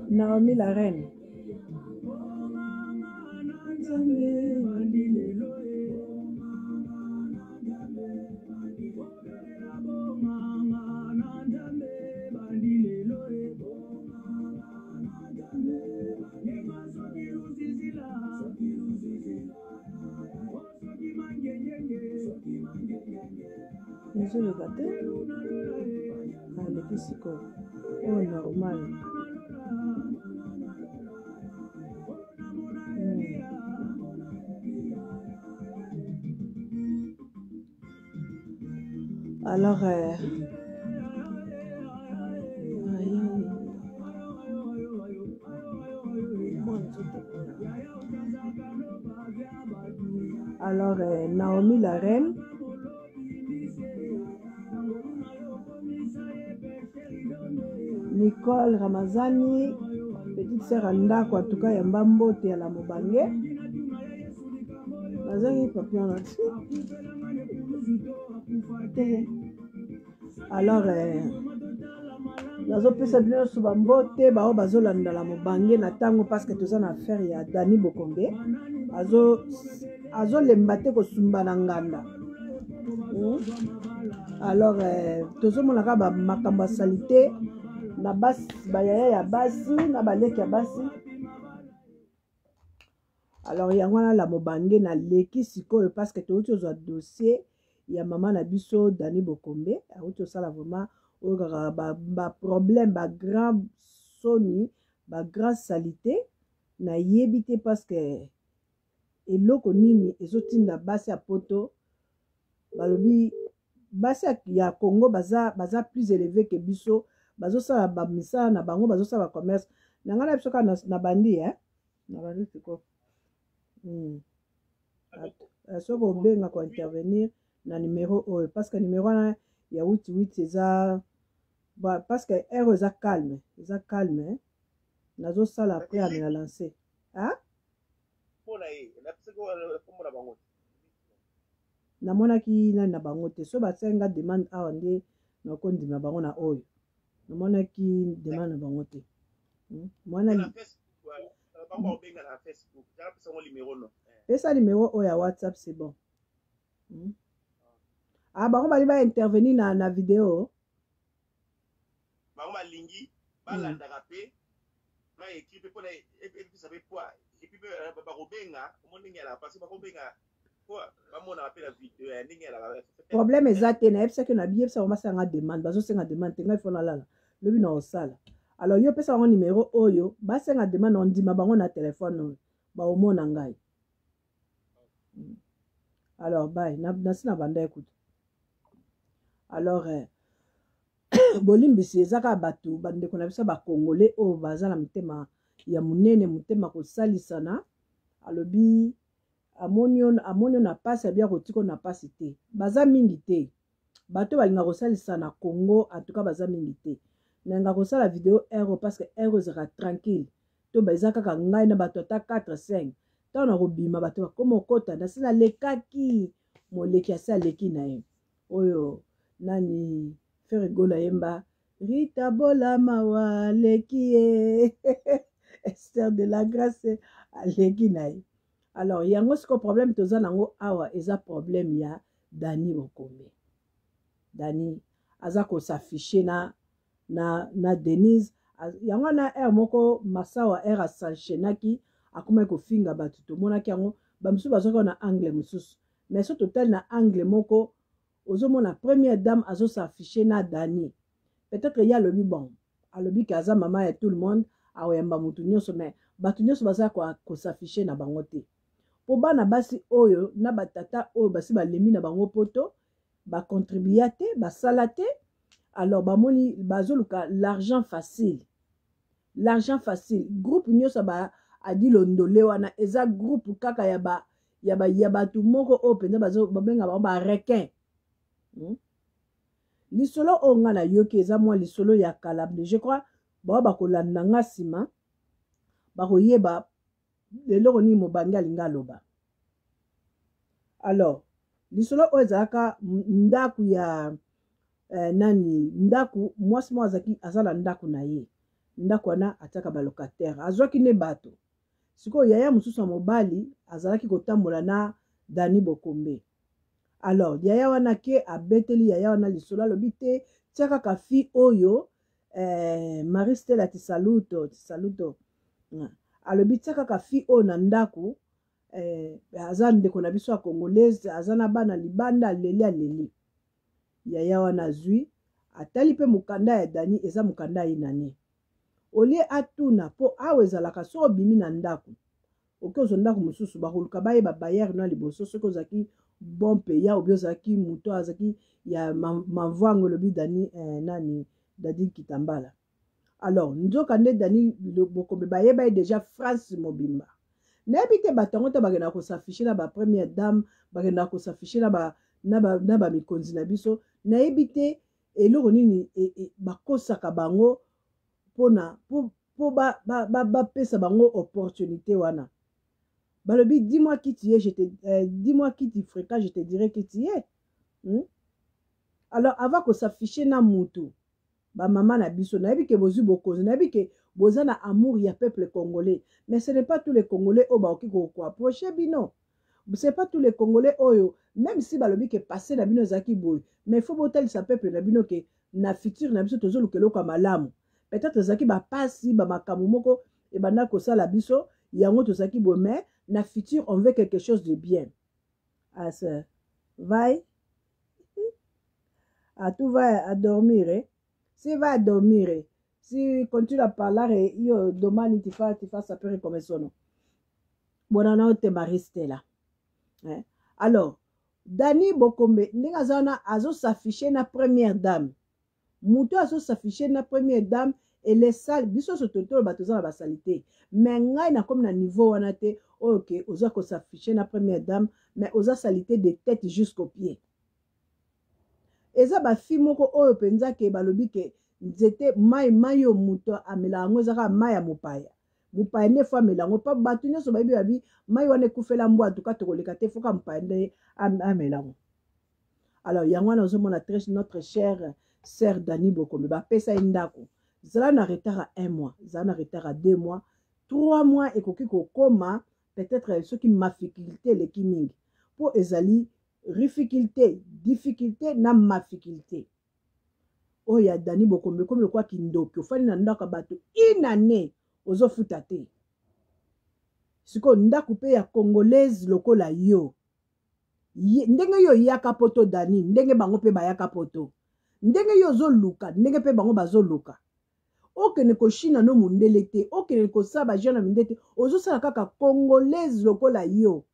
Naomi la reine. Je le gâteau. Ah, le physico. Oh, normal. Alors, Naomi la reine. Nicole Ramazani, petite sœur Andako, en tout cas, Yambambo, te à la Mobange. Nazangi papillon là-dessus. Alors, nazo pesa bien sous bambote, bao bazolanda la Mobange, na tango parce que tout ça na affaire ya Dani Bokombe. Azo lembate ko sumba na nganda. Alors, tozo monaka ba makamba salité. Na basi bayaya ya basi na baleki ya basi. Alors yango wana la Mobange na leki sikoyo parce que tu as dossier ya maman na biso Dani Bokombe auto sala vraiment o ba problème ba grand soni ba grand salité na yebité parce que eloko nini ezotinda basi ya poto balobi basi ya Congo baza plus élevé que biso. Bazo sala ba misala na bango bazo sala commerce na ngana biso ka na bandi na bandi siko soko benga ko intervenir na numéro parce que numéro na ya 88 eza parce que air eza calme nazo sala après à me lancer na monaki na bango te so basenga demande awa nde na kondima bango na oyo. Namona ki demande na bango te. Mwana pesa numéro o ya WhatsApp c'est bon. Ah bango bali ba intervenir na vidéo. Bango balingi balanda rapé na équipe pour et puis savez quoi et puis ba robenga omoninga la parce ba robenga quoi ba mona rapé la vidéo ninga la problème exact na epsa que na biebsa on va sanga demande bazo senga demande tenga ifona lala. Le bino osala. Alors yo pesa ngo numéro oyo basenga demande on ndima bango na téléphone ba omona ngai. Alors bye na sina banda écoute. Alors bolimbisi ezaka bato bandeko na biso bakongole oyo baza na motema ya monene motema kosalisana alobi amoni na pasi abia kotika na pasi te baza mingi te bato balinga kosalisana Congo atuka baza mingi te nenga kosala video ero parce que ero ezaka tranquille to baza kaka ngai na bato ata 4-5 ntango na kobima bato bakoma okota nasi nalekaki moleki asi aleki na ye oyo nani Ferigola yemba Rita Bola mawa leki ye Esther de la Grâce aleki na ye alors yango siko problème toza nango awa eza problème ya Dani Bokombe Dani aza kosafishe na Denise yango na air moko masawa air asanchenaki akoma kofinga bato tomonaki yango bamusu bazoka na angle mususu mais so total na angle moko ozomona première dame azo s'afficher na Dani peut-être ya lobi bon alobi kaza mama ya tout le monde aoyamba mutu nyonso mais bato nyonso baza ko s'afficher na bango te po bana basi oyo na batata oyo basi balemi na bango poto ba contribuer te ba sala te alors bamoni bazoluka l'argent facile groupe nyonso ba adi londole wana eza groupe kaka ya bato moko oyo penza babenga bango ba requin lisolo oyo nga na yoki eza mwa lisolo ya kala je crois bao bakolanda nga nsima bakoyeba eloko nini mobangi alinga aloba alors lisolo oyo ezalaka ndaku ya nani ndaku mwasi moko azaki aza na ndaku na ye ndaku wana atiaka balocataire azwaki ne bato sikoyo yaya mosusu ya mobali azalaki kotambola na Dani Bokombe alors yaya wana ke abeteli yaya wana lisolo alobi te tia kaka fi oyo Marie Stella tisaluto alobi tia kaka fi oyo na ndaku aza ndeko na biso ya congolaise aza na bana libanda aleli yaya wana azwi atali pe mukanda ya Dani eza mukanda ye nani olie atuna po awe ezalaka so obimi na ndaku oke ozo ndaku mosusu bakoluka bayeba bayere na liboso soki ozalaki bon peya obi ozalaki moto azalaki ya mavwango elobi Dani nani Dadi Kitambala alors nzoka nde Dani Bokombe bayeba ye déjà France mobimba nayebi te bato yango te bakendaka kosafishe na ba première dame bakendaka kosafishe na bamikonzi na biso nayebi te eloko nini bakosaka bango mpona po bapesa bango opportunité wana balobi dis-moi qui tu es dis-moi qui tu fréquentes je te dirai qui tu es alors avant kosafishe na mutu bamama na biso nayebi ke bozwi bokonzi nayebi ke boza na amour ya peuple congolais mais ce n'est pas tous les congolais oyo bakoki koapproche bino c'est pas tous les congolais oyo même si balobi ke passé na bino ezalaki boye mais il faut botalisa peuple na bino ke na futur na biso tozoluka eloko ya malamu peut-être ezalaki bapasi bamakambo moko ebanda kosala biso yango tozalaki boye mais na futur on veut quelque chose de bien as vai tout va à dormir si va à dormir si continue à parler io domani ti fa sapere come sono buonanotte Marie Stella alors Dani Bokombe ndenge aza wana azosafishe na première dame mutu azosafishe na première dame ele sale biso so totolo bato oza na basali te mais ngai nakomi na niveau wana te oyo ke oza kosafishe na première dame mais oza salité de tête jusqu'au pied eza bafi moko oyo mpenza ke balobi ke nzete mai oyo moto amela yango ezaka mai ya mopaya nde fo amela yango pa bato nyonso bayebi babi mai wana ekufela mbwa atuka tokoleka te foka mopaya nde amela yango alors yango wana ozomona notre chère sœur Dani Bokombe bapesa ye ndako zala na retard à 1 mois zala na retard à 2 mois 3 mois ekoki kokoma peut-être soki mafikulté eleki mingi po ezali difficulté na mafikulté oyo ya Dani Bokombe komi lokwa kindoki ofani na ndako ya bato inane ozofuta te sikoyo ndako mpe ya congolaise lokola yo ndenge yo yaka poto Dani ndenge bango mpe bayaka poto ndenge yo ozoluka ndenge mpe bango bazoluka okende koshina no mundele te okende kosala bajana minde te ozosala kaka congolaise lokola yo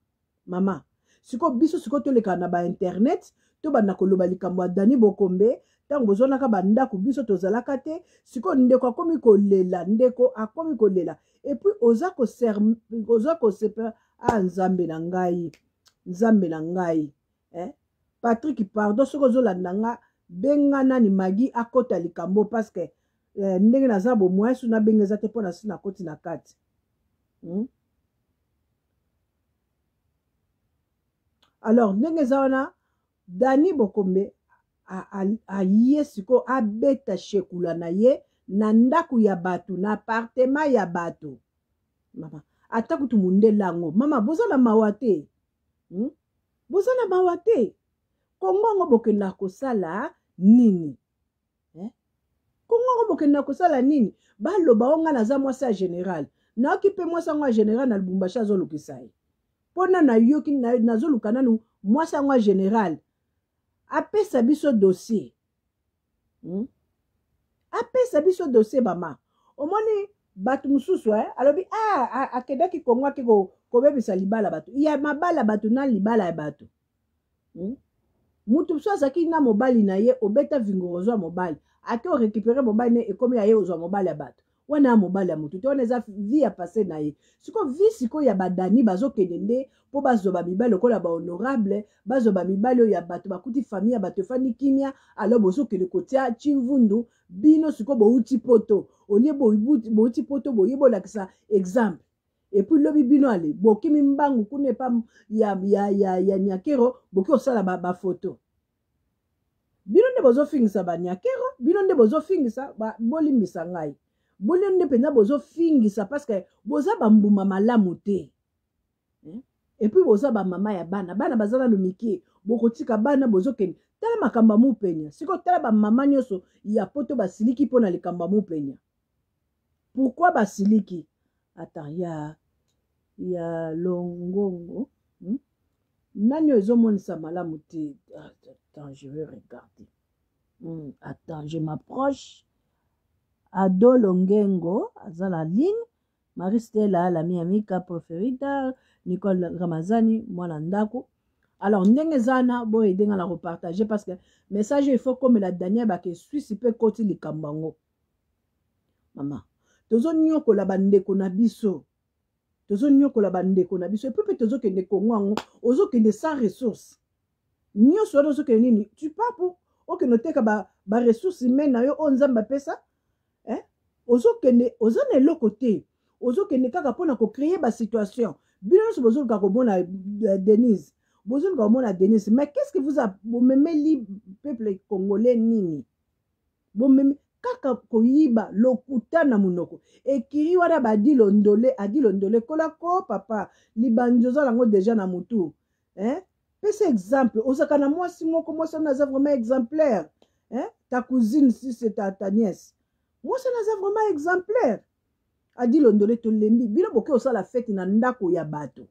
mama sikoyo biso sikoyo toleka na ba internet tobanda koloba likambo ya Dani Bokombe tango bozonaka bandako biso tozalaka te siko ndeko akomi kolela ndeko akomi kolela et puis oza kosepa nzambe na ngai Patrick pardon soko ozolanda nga benga nani magi akota likambo parce que ndenge naza bomoi suna benga eza te mpo na si na koti na kati alors ndenge eza wana Dani Bokombe aye siko abeta shekula na ye na ndaku ya bato na appartement ya bato mama ata kutu mundela yango mama bozala mawa te bozala mawa te kongo bokenda kosala nini kongo bokenda kosala nini baloba onga naza mwasi ya général naoki mpe mwasi yango ya général na Lubumbashi azolukisa ye mpona nayoki nazoluka nanu mwasi yango ya général apesa biso dossier apesa biso dossier mama omoni bato mosusu alobi akendaki kongo ake kobebisa libala bato ya mabala bato na libala ya bato mutu mosusu azalaki na mobali na ye obeta vingo ozwa mobali ake orekipere mobali ne ekomi ya ye ozwa mobali ya bato wana ya mobali ya mutu te wana eza vi ya pase na ye siko vi sikoyo ya badani bazokende nde mpo bazoba mibali lokola bahonorable bazoba mibali oyo ya bato bakuti famille ya bato efandi kimia alo bozokende kotia chimvundu bino siko bouti poto olie bouti poto boye bolakisa exemple epuis lobi bino ale bokimi mbangu kuna epa ya Nyakero boki osala bafoto bino nde bozofingisa banyakero bino nde bozofingisa bolimbisa ngai bino nde mpenza bozofingisa parce que boza bambuma malamu te epuis boza bamama ya bana baza nanu mike bokotika bana bozokende tala makambo mupenya siko tala bamama nyonso ya poto basiliki mpona likambo mupenya pourquoi basiliki ata ya longongo nani ezomonisa malamu te attends je vais regarder attends je m'approche Ado Longengo aza la ligne Marie Stella l'ami amika préférita Nicole Ramazani mwana ndako alors ndenge zana bo edenga la repartager parce que message il faut comme la dernière ba ke Suisse pe koti likambango mama tozo nyokola bandeko na biso et puis tozo kende kongo ozo kende sans ressources nyoso ozo kende nini tu pas pour oke noteka ba ressources humaines na yo onzamba pesa ozo kende ozo na eloko te ozo kende kaka pona ko créer ba situation bino so bozo ka ko mona Denise bozo ka mona Denise mais qu'est-ce que vous a bomemeli peuple congolais nini bomeme kaka koyiba lokuta na munoko ekiri wana badilondole adilondole kolako papa libanjoza lango déjà na mutu pese exemple osaka na mwasi moko mwasi naza vraiment exemplaire ta cousine si c'est ta nièce mwasi naza vraiment exemplaire adilondole tolembi bino boke osala fête na ndako ya bato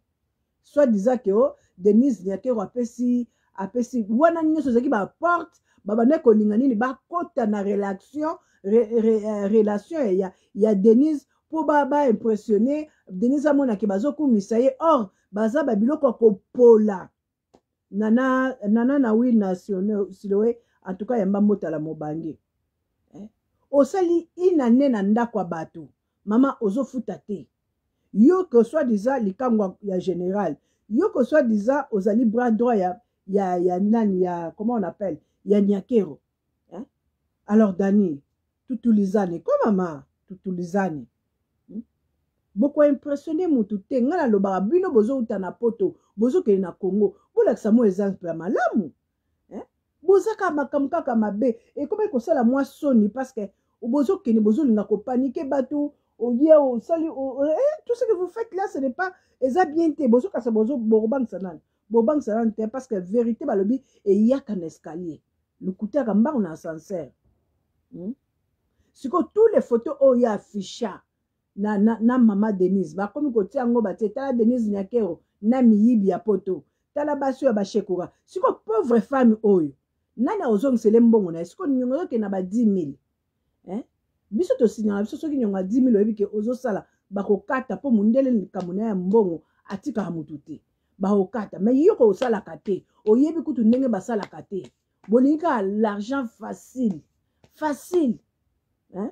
soit disant que Denise Nyakero apesi wana nyonso zaki ba porte babane kolinga nini bakota na relation ya Denise po ba impressionner Denise amona ke bazokumisa ye or baza ba biloko kopola nana na wi national siloé en tout cas yamba motala mobange osali inane na ndako ya bato mama ozofuta te yo que soit disant likamwa ya général yo que soit disant ozali bras droit ya nani ya comment on appelle ya Nyakero alors Dani tutulizane ko mama tutulizane boko impressionner mutu te ngala loba bino bozo uta na poto bozo ke na Congo bolakisa mo exemple ya malamu bozaka makamkaka mabe et comme ko sala moi soni parce que bozo ke ni bozo linga ko paniquer bato oye o sali tout ce que vous faites là ce n'est pas eza bien te bozo ka sa bozo borobang sanan te parce que vérité balobi et yaka na escalier le kuta ka mba na ascenseur siko tous les photos oyo afficha na mama Denise ba komi ko tiango ba tala Denise Nyakero na miyibi ya poto tala baso ya bashekura siko pauvre femme oyo nani ozongisele mbongo na siko nyongo ke na ba 10 000 biso to signala biso soki nyonga 10 000 oyebi ke ozosala bakokata po mundele likamuna ya mbongo atika mutu te bakokata mais yo ko osala kate oyebi kutu ndenge basala kate Bolinga l'argent facile. Facile. Hein?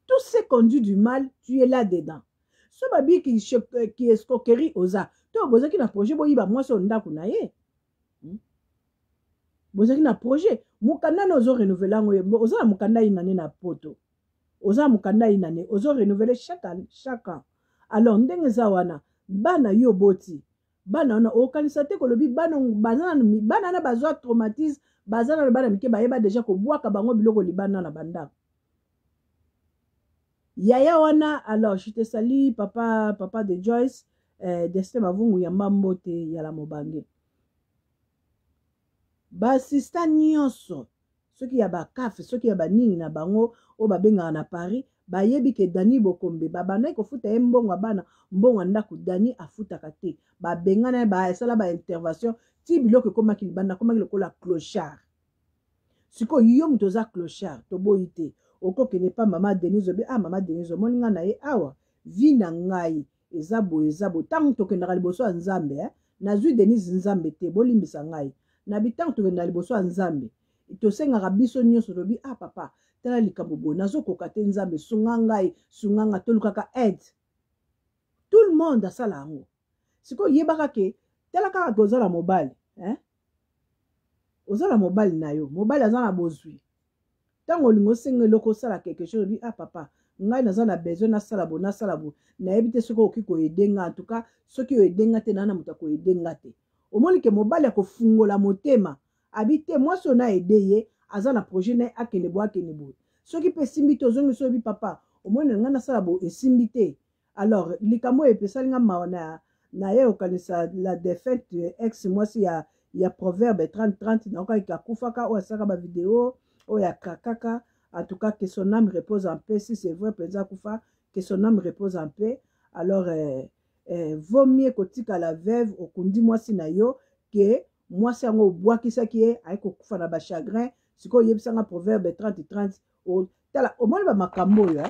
Tout ce conduit du mal, tu es là-dedans. Ce babi qui escroquerie aux arts. Tu as besoin d'un projet, bon, il va moi sur un kunaye. Besoin d'un projet. Mukanda nous renouvelé. Oza mukanda inane na poto. Oza mukanda inane. Ozo renouveler chaque an. Alors, ndenge zawana. Bana yo boti. Bana na okanisate kolobi bana na bazwa traumatisme. Bazana na bana mike bayeba déjà ko bwaka bango biloko libana na banda. Yaya wana, alors je te salue papa de Joyce, Destin Bavungu ya mambote ya la mobange. Ba sista nyonso, soki ya ba kafe, soki ya ba nini na bango, o ba benga na Paris, ba yebi ke Dani Bokombe, ba bana ko futa mbongo bana, mbongo ndaku Dani afuta kate, ba benga na ba esala ba intervention, ti biloko koma ki banda koma ki lokola clochard. Siko yo mutoza clochard, to boyite. Oko ke ne pas maman Denise Obi, maman Denise moninga na ye awa vina ngai ezabo tango to ke na liboso ya Nzambe nazwi Denise Nzambe te bolimbisa ngai na bitango to ke na liboso ya Nzambe to senga biso nyonso lobi papa tala likambo bo nazo kokate Nzambe sunga nga to lukaka aide tout le monde asala ngo siko yebaka ke tala kaka kozala mobile ozala mobile na yo mobile azana bozwi tango lingo senge loko sala quelque chose bi papa ngai naza na besoin na sala bo na yebite soko okiko edenga en tout cas soki o edenga te na muta ko edenga te omoni ke mobali ya kofungola motema abite mwasi na edeye aza na projet na akende bo soki pe simbi to zongi so bi papa omoni ngai na sala bo esimbi te alors likambo epesali nga mawana na ye okanisa la défaite ex mwasi ya proverbe 30 na okaki akufaka o asaka ba vidéo oya kakaka en tout cas que son âme repose en paix si c'est vrai penza kufa que son âme repose en paix alors vaut mieux kotika la veuve okundi mwasi na yo que mwasi yango obwakisaki ye ayeko kufa na ba chagrin siko yebisanga proverbe 30 tala omoni ba makambo oyo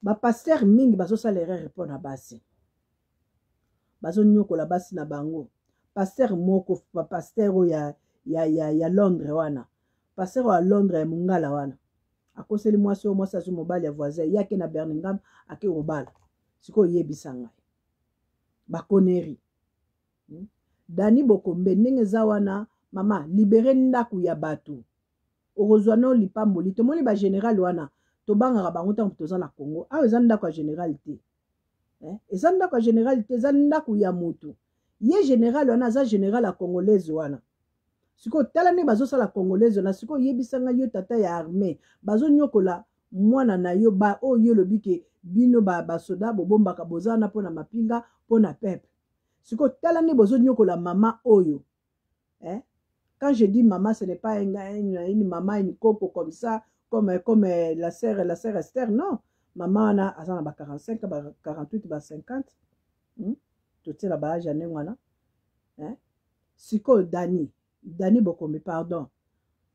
ba pasteur mingi bazosala erreur mpo na basi bazonyokola basi na bango pasteur moko pasteur oyo ya Londres wana pasteur wa Londres mungala wana akoseli mwasi o mwasi azu mobali ya voisin yake na Birmingham ake obala siko yebisa ngai bakoneri Dani Bokombe ndenge za wana mama libere ndaku ya bato okozwa no lipamboli tomoni ba général wana tobangaka bango ntango toza na Congo awa eza ndako ya général te eza ndako ya général te eza ndako ya moto ye général wana aza général ya congolaise wana siko tala ne bazosala congolaise na siko yebisanga yo tata ya armée bazonyokola mwana na yo ba oyo lobi ke bino basoda bobombaka bozana mpona mapinga mpona pepe siko tala ne bozonyokola mama oyo quand je dis maman ce n'est pas une maman une coco comme ça comme la sœur Esther non maman wana azana ba 45 ba 48 ba 50 totela ba âge ane wana siko Dani Bokombe pardon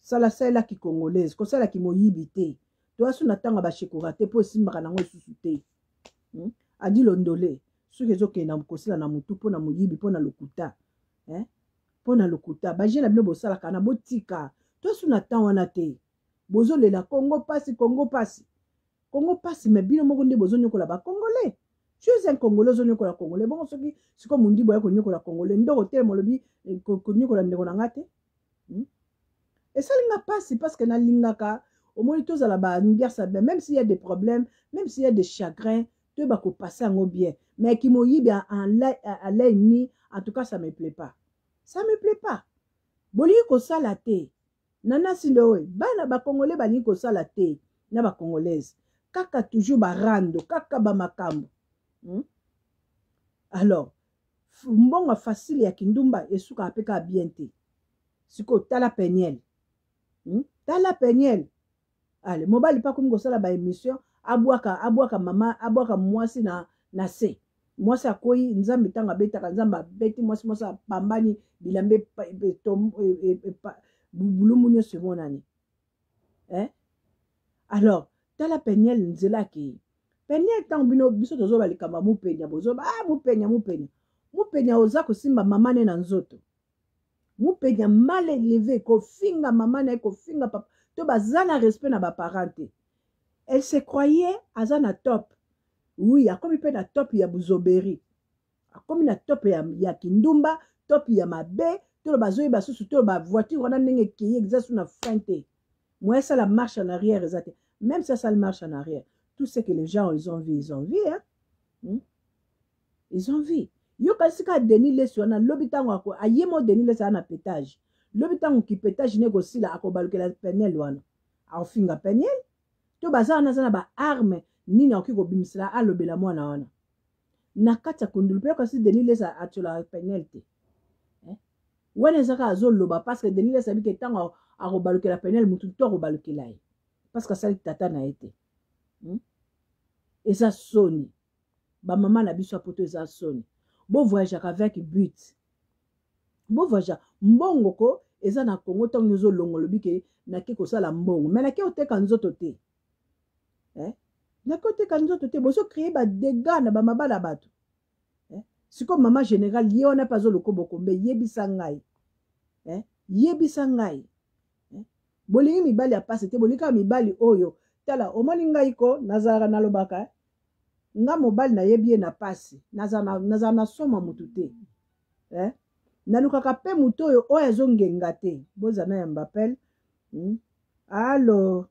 sala sala ki congolaise ko sala ki moyibi te to asu na tanga ba shekora te po simbaka nango susu te adi londole soki ezokenda kosila na mutu mpona moyibi mpona lokuta mpona lokuta bajena bino bosalaka na botika to asu na tan wana te bozolela Congo pasi me bino moko nde bozonyokola ba congolais tu es un congolais ozonyokola congolais bongo soki siko mundi boya konyokola congolais ndoko te molobi konyokola ndeko na nga te esalinga pasi parce que nalingaka omoni tozala ba ngiasa bien même s'il y a des problèmes même s'il y a des chagrins to ba ko passer yango bien mais qui moyibi à l'ennemi en tout cas ça me plaît pas boli ko sala te nana silowe bana ba congolais bali ko sala te na ba congolaise kaka toujours ba rando kaka ba makambo alors mbongo facile ya kindumba esuka apeka bien te siko tala peniel ale mobali pa komi kosala ba émission abwaka mama abwaka mwasi na se mwasi akoyi nzambe tanga abetaka nzambe abeti mwasi apambani bilambe bulumu nyonso emonani alors tala peniel nzela ke peniel ntango bino biso tozoba likamba mupenya bozoba mupenya oza kosimba mama ne na nzoto Moupenya mal élevé, ko finga maman na ko finga papa, to bazana respect na ba parents. Elle se croyait azana top. Oui, a comme na top ya buzoberi. A comme na top ya kindumba, top ya mabe, to bazoyi basusu to ba voiture wana ndenge ki exerce na frente. Moi ça la marche en arrière exact. Même ça le marche en arrière. Tout ce que les gens ils ont vu hein. Ils ont vu. Yo kasika Denis Leswana lobitango ako ayemo Denis Leswana pétage. Lobitango ki pétage ne kosila akobalukela penel wana. A finga penel. To baza wana zana ba arme nini okiko bimisila alobela mwana wana. Na kati ya kundulu pe kasi Denis Leswana atola penel te. Wana zaka azoloba parce que Denis Leswana bike tango akobalukela penel mutu to akobalukela ye. Parce que ça tata na été. Et ça sonne. Ba maman na biso apoto eza soni. Bo voyage avec but. Bo voyage mbongo ko eza na Congo tongo zo longolo bike na ke ko sala mbongo. Mais na ke oteka nzoto te. Na ke oteka nzoto te bozo créer ba dégâts na ba mabala bato. Siko mama général ye ona pas zo lokobo kombe yebisa ngai. Yebisa ngai. Bolingi mibali apase te bolika mibali oyo tala omoni ngai ko nazara nalobaka nga mobali na yebi na pasi naza na soma mutu te nalukaka pe mutu oyo azongenga te bozana ya mbapel Allô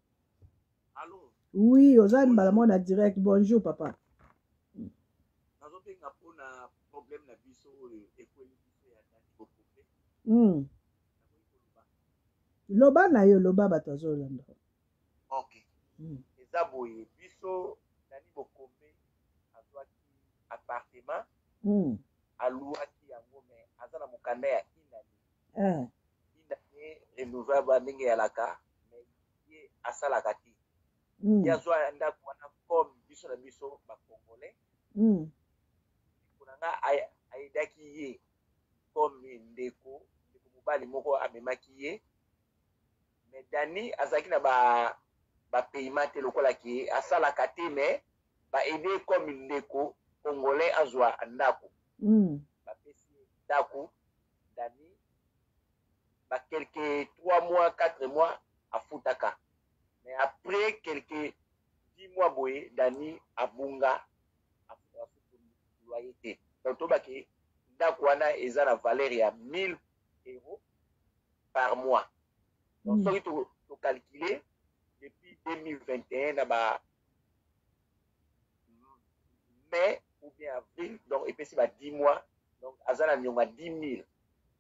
oui oza mbala mona direct bonjour papa nazobenga mpona problème na biso oyo ekweli biso ya loba na yo loba bato azolanda ok eza boye biso Dani Bokombe azwaki appartement aluaki yango me aza na mokanda ya inani renouvelable ndenge yalaka me ye asalaka te ye azwa ndako wana comme biso na biso bakongolais kunanga ayedaki ye comme ndeko mobali moko amemaki ye mais Dani azalaki na ba paiement te lokola ki asalaka te mais ba aider comme ndeko congolais azwa ndako bapesi ndako Dani ba quelques 3 mois 4 mois afutaka mais après quelques 10 mois boye Dani abunga loyer te donc tobaki ndako wana eza na valeur ya 1000 euros par mois donc soki to calculer depuis 2021 na ba mai ou bien avril donc epesi ba 10 mois donc aza na nyonga 10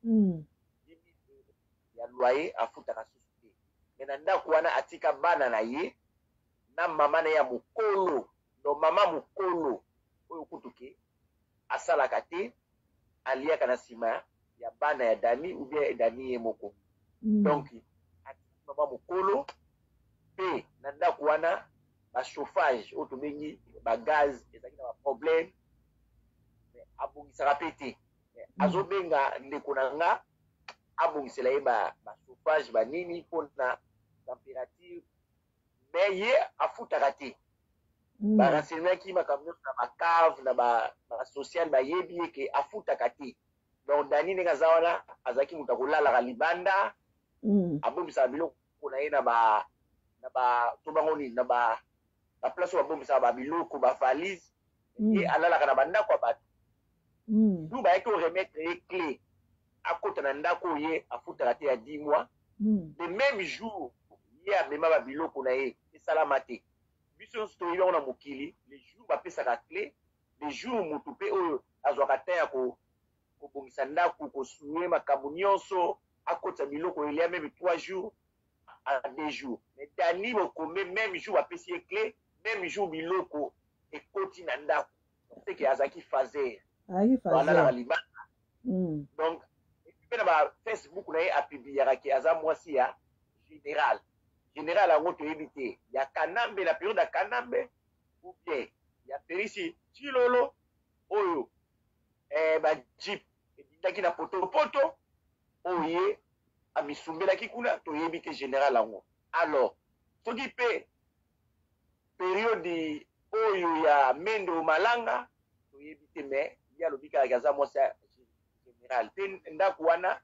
000 ya loyer afutaka susu te mais na ndako wana atika bana na ye na mama na ya mokolo donc mama mokolo oyo kutuke asalaka te aliaka na nsima ya bana ya Dani ou bien Dani ye moko donc mama mokolo pe na ndako wana ba chauffage oyo tobengi ba gaz ezalaki na ba problème abongisaka pe te azobenga ndeko na nga abongisela ye ba chauffage banini mpona température mais ye afutaka te barenseignemaki makambo nyonso na bacave na basocial bayebi ye ke afutaka te donc Dani ndenge aza wana azalaki moto akolalaka libanda abombisaka biloko na ye na tobango nini na baplace oyo babombisaka babiloko bavalise ye alalaka na bandako ya bato du bayaki oremettre ye clé akota na ndako oyo ye afutaka te ya 10 mois le même jour ye amema babiloko na ye esalama te biso nyonso toyebi yango na mokili le jour bapesaka clé le jour motu mpe oyo azwaka te ya kobongisa ndako kosue makambo nyonso akotisa biloko elia meme 3 jours à 2 jours mais Dani Bokombe même jour bapesi ye clé même jour biloko ekoti na ndako seke azalaki fazer alalaka libanda donc mpe na bafacebook na ye apubliaka ke aza mwasi ya général yango toyebi te ya Kanambe na periode ya Kanambe ou bien ya perisi Chilolo oyo bajip ebindaki na potopoto oyo ye amisumbelaki kuna toyebi te général yango alors soki mpe periode oyo ya Mendo Malanga toyebi te mais ye alobi kaka aza mwasi ya général mpe ndako wana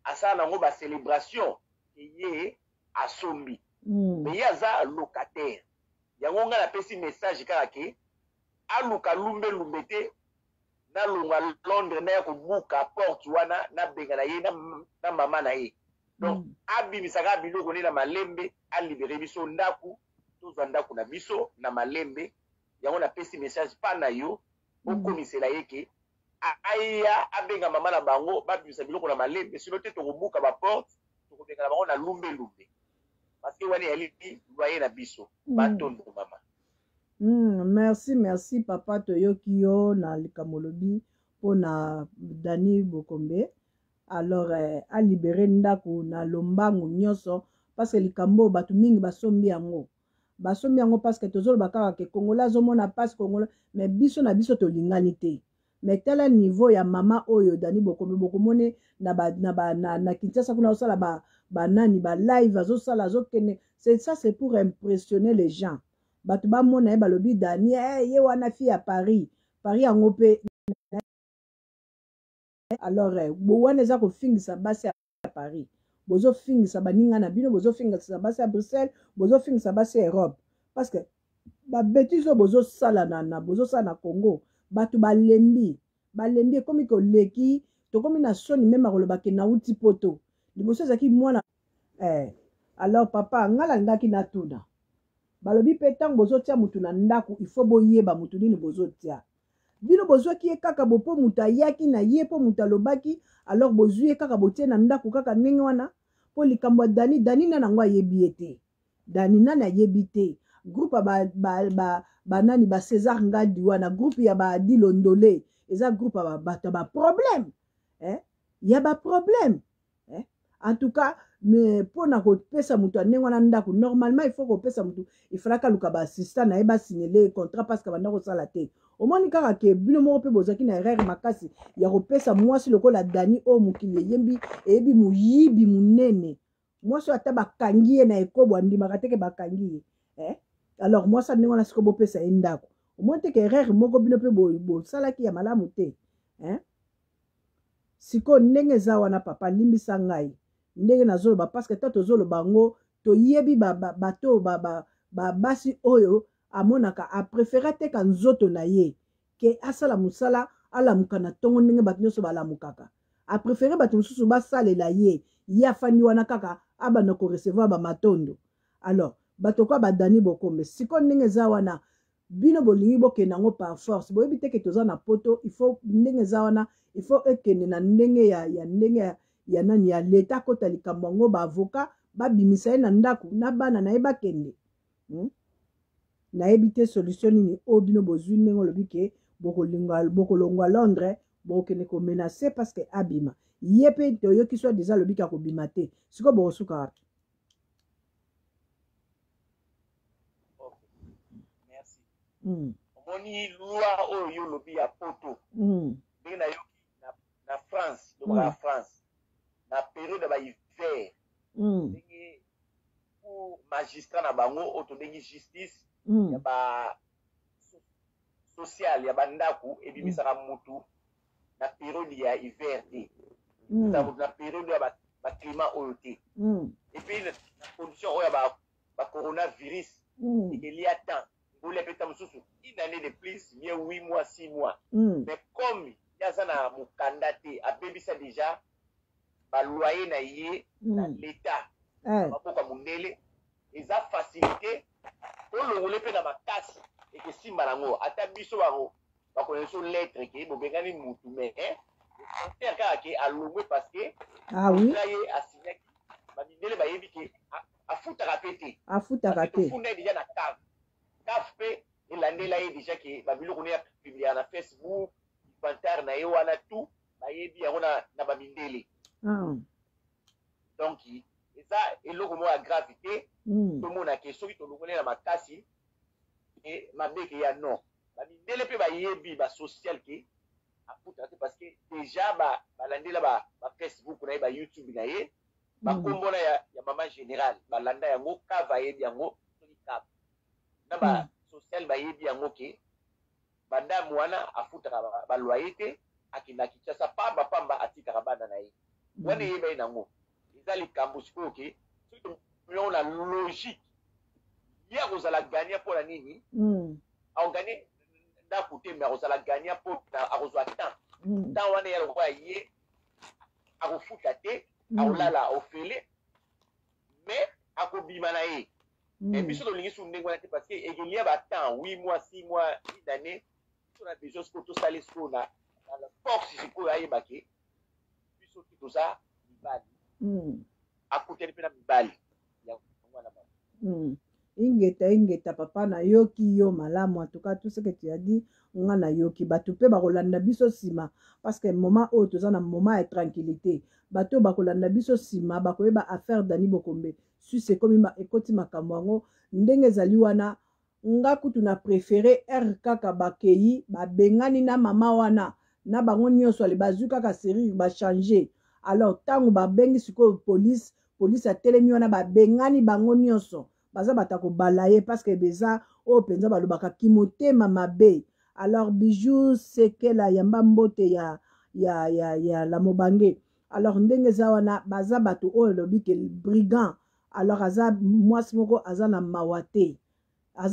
asala nango ba célébration ye asombi mais ye aza locataire yango nga napesi message kaka ke aluka lumbe te nalonga Londres naya kobuka porte wana nabenga na ye na mama na ye donc abimisaka biloko nde na malembe alibere biso ndaku tozwa ndaku na biso na malembe yango napesi message pa na yo okomisela ye ke aya abenga mama na bango babimisa biloko na malembe sino te tokobuka baporte tokobenga na bango na lumbe parce que wana yali loyer na biso batondo mama. Merci papa toyoki yo na likambo lobi pona Dani Bokombe. Alors a libéré ndako na lombangu nyonso parce que likambo batu mingi basombi yango parce que tozolo bakaka ke Congolais zomona passe Congolais mais biso na biso to lingani te mais tel niveau ya mama oyo Dani Bokombe bokomone na Kinshasa kuna osala ba nani ba live azosala azokene c'est pour impressionner les gens batu ba mona e balobi Dani ye wana fi à Paris yango pe alors bowana eza kofingisa basi à Paris bozo fingisa baninga na bino bozo fingisa basi à Bruxelles bozo fingisa basi à Europe parce que ba bêtise bozo sala bozo sala na Congo batu balembi komi ko leki to komi na soni même akoloba ke na uti poto liboso zaki mwana alors papa ngala ngaki na tuna balobi pe tango bozo tia mutu na ndako il faut boyeba mutu nini bozo tia bino bozwaki ye kaka bopo mutu ayaki na ye po mutu alobaki alors bozwi ye kaka botie na ndako kaka ndenge wana po likambo ya Dani na nango ayebi ye te Dani nani ayebi te groupe banani ba César Ngadi wana groupe ya ba Adi Londole eza groupe ya bato ba problème ya ba problème en tout cas mais pona kopesa mutu ndenge wana ndako normalement il faut kopesa mutu il fallait kaluka ba assistant na eba signer contrat parce que banda ko sala te omoni kaka ke bino moko pe bozaki na erreur makasi ya kopesa mwasi lokola Dani o mukili yembi ebi muyibi munene mwasi ata bakangi ye na ekobo andimaka te ke bakangi ye alors mwasi ndenge wana siko bopesa ye ndako omoni te ke erreur moko bino pe bosalaki ya malamu te siko ndenge eza wana papa limbisa ngai ndenge nazoloba parce que tato zoloba ngo toyebi bato basi oyo amonaka apréféré te ka nzoto na ye ke asala musala alamuka na tongo ndenge bato nyonso balamukaka apréféré bato mosusu basalela ye afandi wana kaka abana ko recevoir bamatondo alors bato kwa Dani Bokombe siko ndenge eza wana bino bolingi bokenda ngo par force boyebi te ke toza na poto il faut ndenge eza wana il faut ekende na ndenge ya ndenge ya nani ya leta kota likambo ngo ba avocat babimisa ye na ndako na bana na ye bakende nayebi te solution nini oyo bino bozwi ndenge olobi ke bokolongwa Londres bokende komenace parce que abima ye mpe toyoki so deja alobi ka kobima te siko bokosuka wapi merci omoni loi oyo yo lobi ya poto ndenge nayoki na France lobaka France na période ya bahiver ndenge pour magistrat na bango oyo tobengi justice ya ba social ya bandako ebimisaka mutu na période ya hiver te na période ya baclimat oyo te epuis na condition oyo ya bacoronavirus elia temps ngoli apeta mosusu une année de plus bien 8 mois 6 mois mais comme yaza na mokanda te abebisa déjà baloyer na ye na l'état maboka mundele eza facilité olongole mpe na makasi ekesimba nango ata biso bango bakoneli so lettre ke bobengani mutu mais frontière kaka ke alongwe parce que na ye asignaki bamindele bayebi ke afutaka mpe te tofunda ye déjà na cave mpe elandela ye déjà ke babiloko ne ya publier na Facebook inventaire na ye wana tout bayebi yango na bamindele donc eza eloko moko ya gravité tomona ke soki tolongoli na makasi mabe ke ya non bamindele mpe bayebi basocial ke afutaka te parce que déjà balandela ba Facebook na ye ba YouTube na ye bakombona ya mama général balanda yango kave ayebi yango soki kave na basocial bayebi yango ke bandamu wana afutaka baloyer te akendaki Kinshasa pamba atikaka bana na ye wana yeba inango eza likambo sikoyo ke on a logique ya kozala gagner pour la nini au gagner ndako te mais kozala gagner pour akozwa temps temps wana ya lokola ye akofuta te aolala ofele mais akobima na ye mais biso tolingi su ndenge wana te parce que ekelia batemps 8 mois 6 mois 10 années biso na besoin sikoyo tosali sikoyo na force sikoyo ayebake biso ti toza mibali akutani mpe na mibali ya mwana mama ingeta papa na yoki yo malamu en tout cas tout ce que tu as dit nga na yoki bato pe bakolanda biso sima parce que moment oyo toza na moment ya tranquillité bato bakolanda biso sima bakoyeba affaire Dani Bokombe suisse ekoti makambo yango ndenge ezali wana nga kutu na préféré kaka bakei babengani na mama wana na bango nyonso ale bazwi kaka série bachange alors ntango babengi sikoyo police atelemi wana babengani bango nyonso baza batako balaye parce que beza o penza balobaka kimotema mabe alors bijou sekela yamba mbote ya la mobange alors ndenge za wana baza bato o lobi ke brigand alors aza mwasi moko aza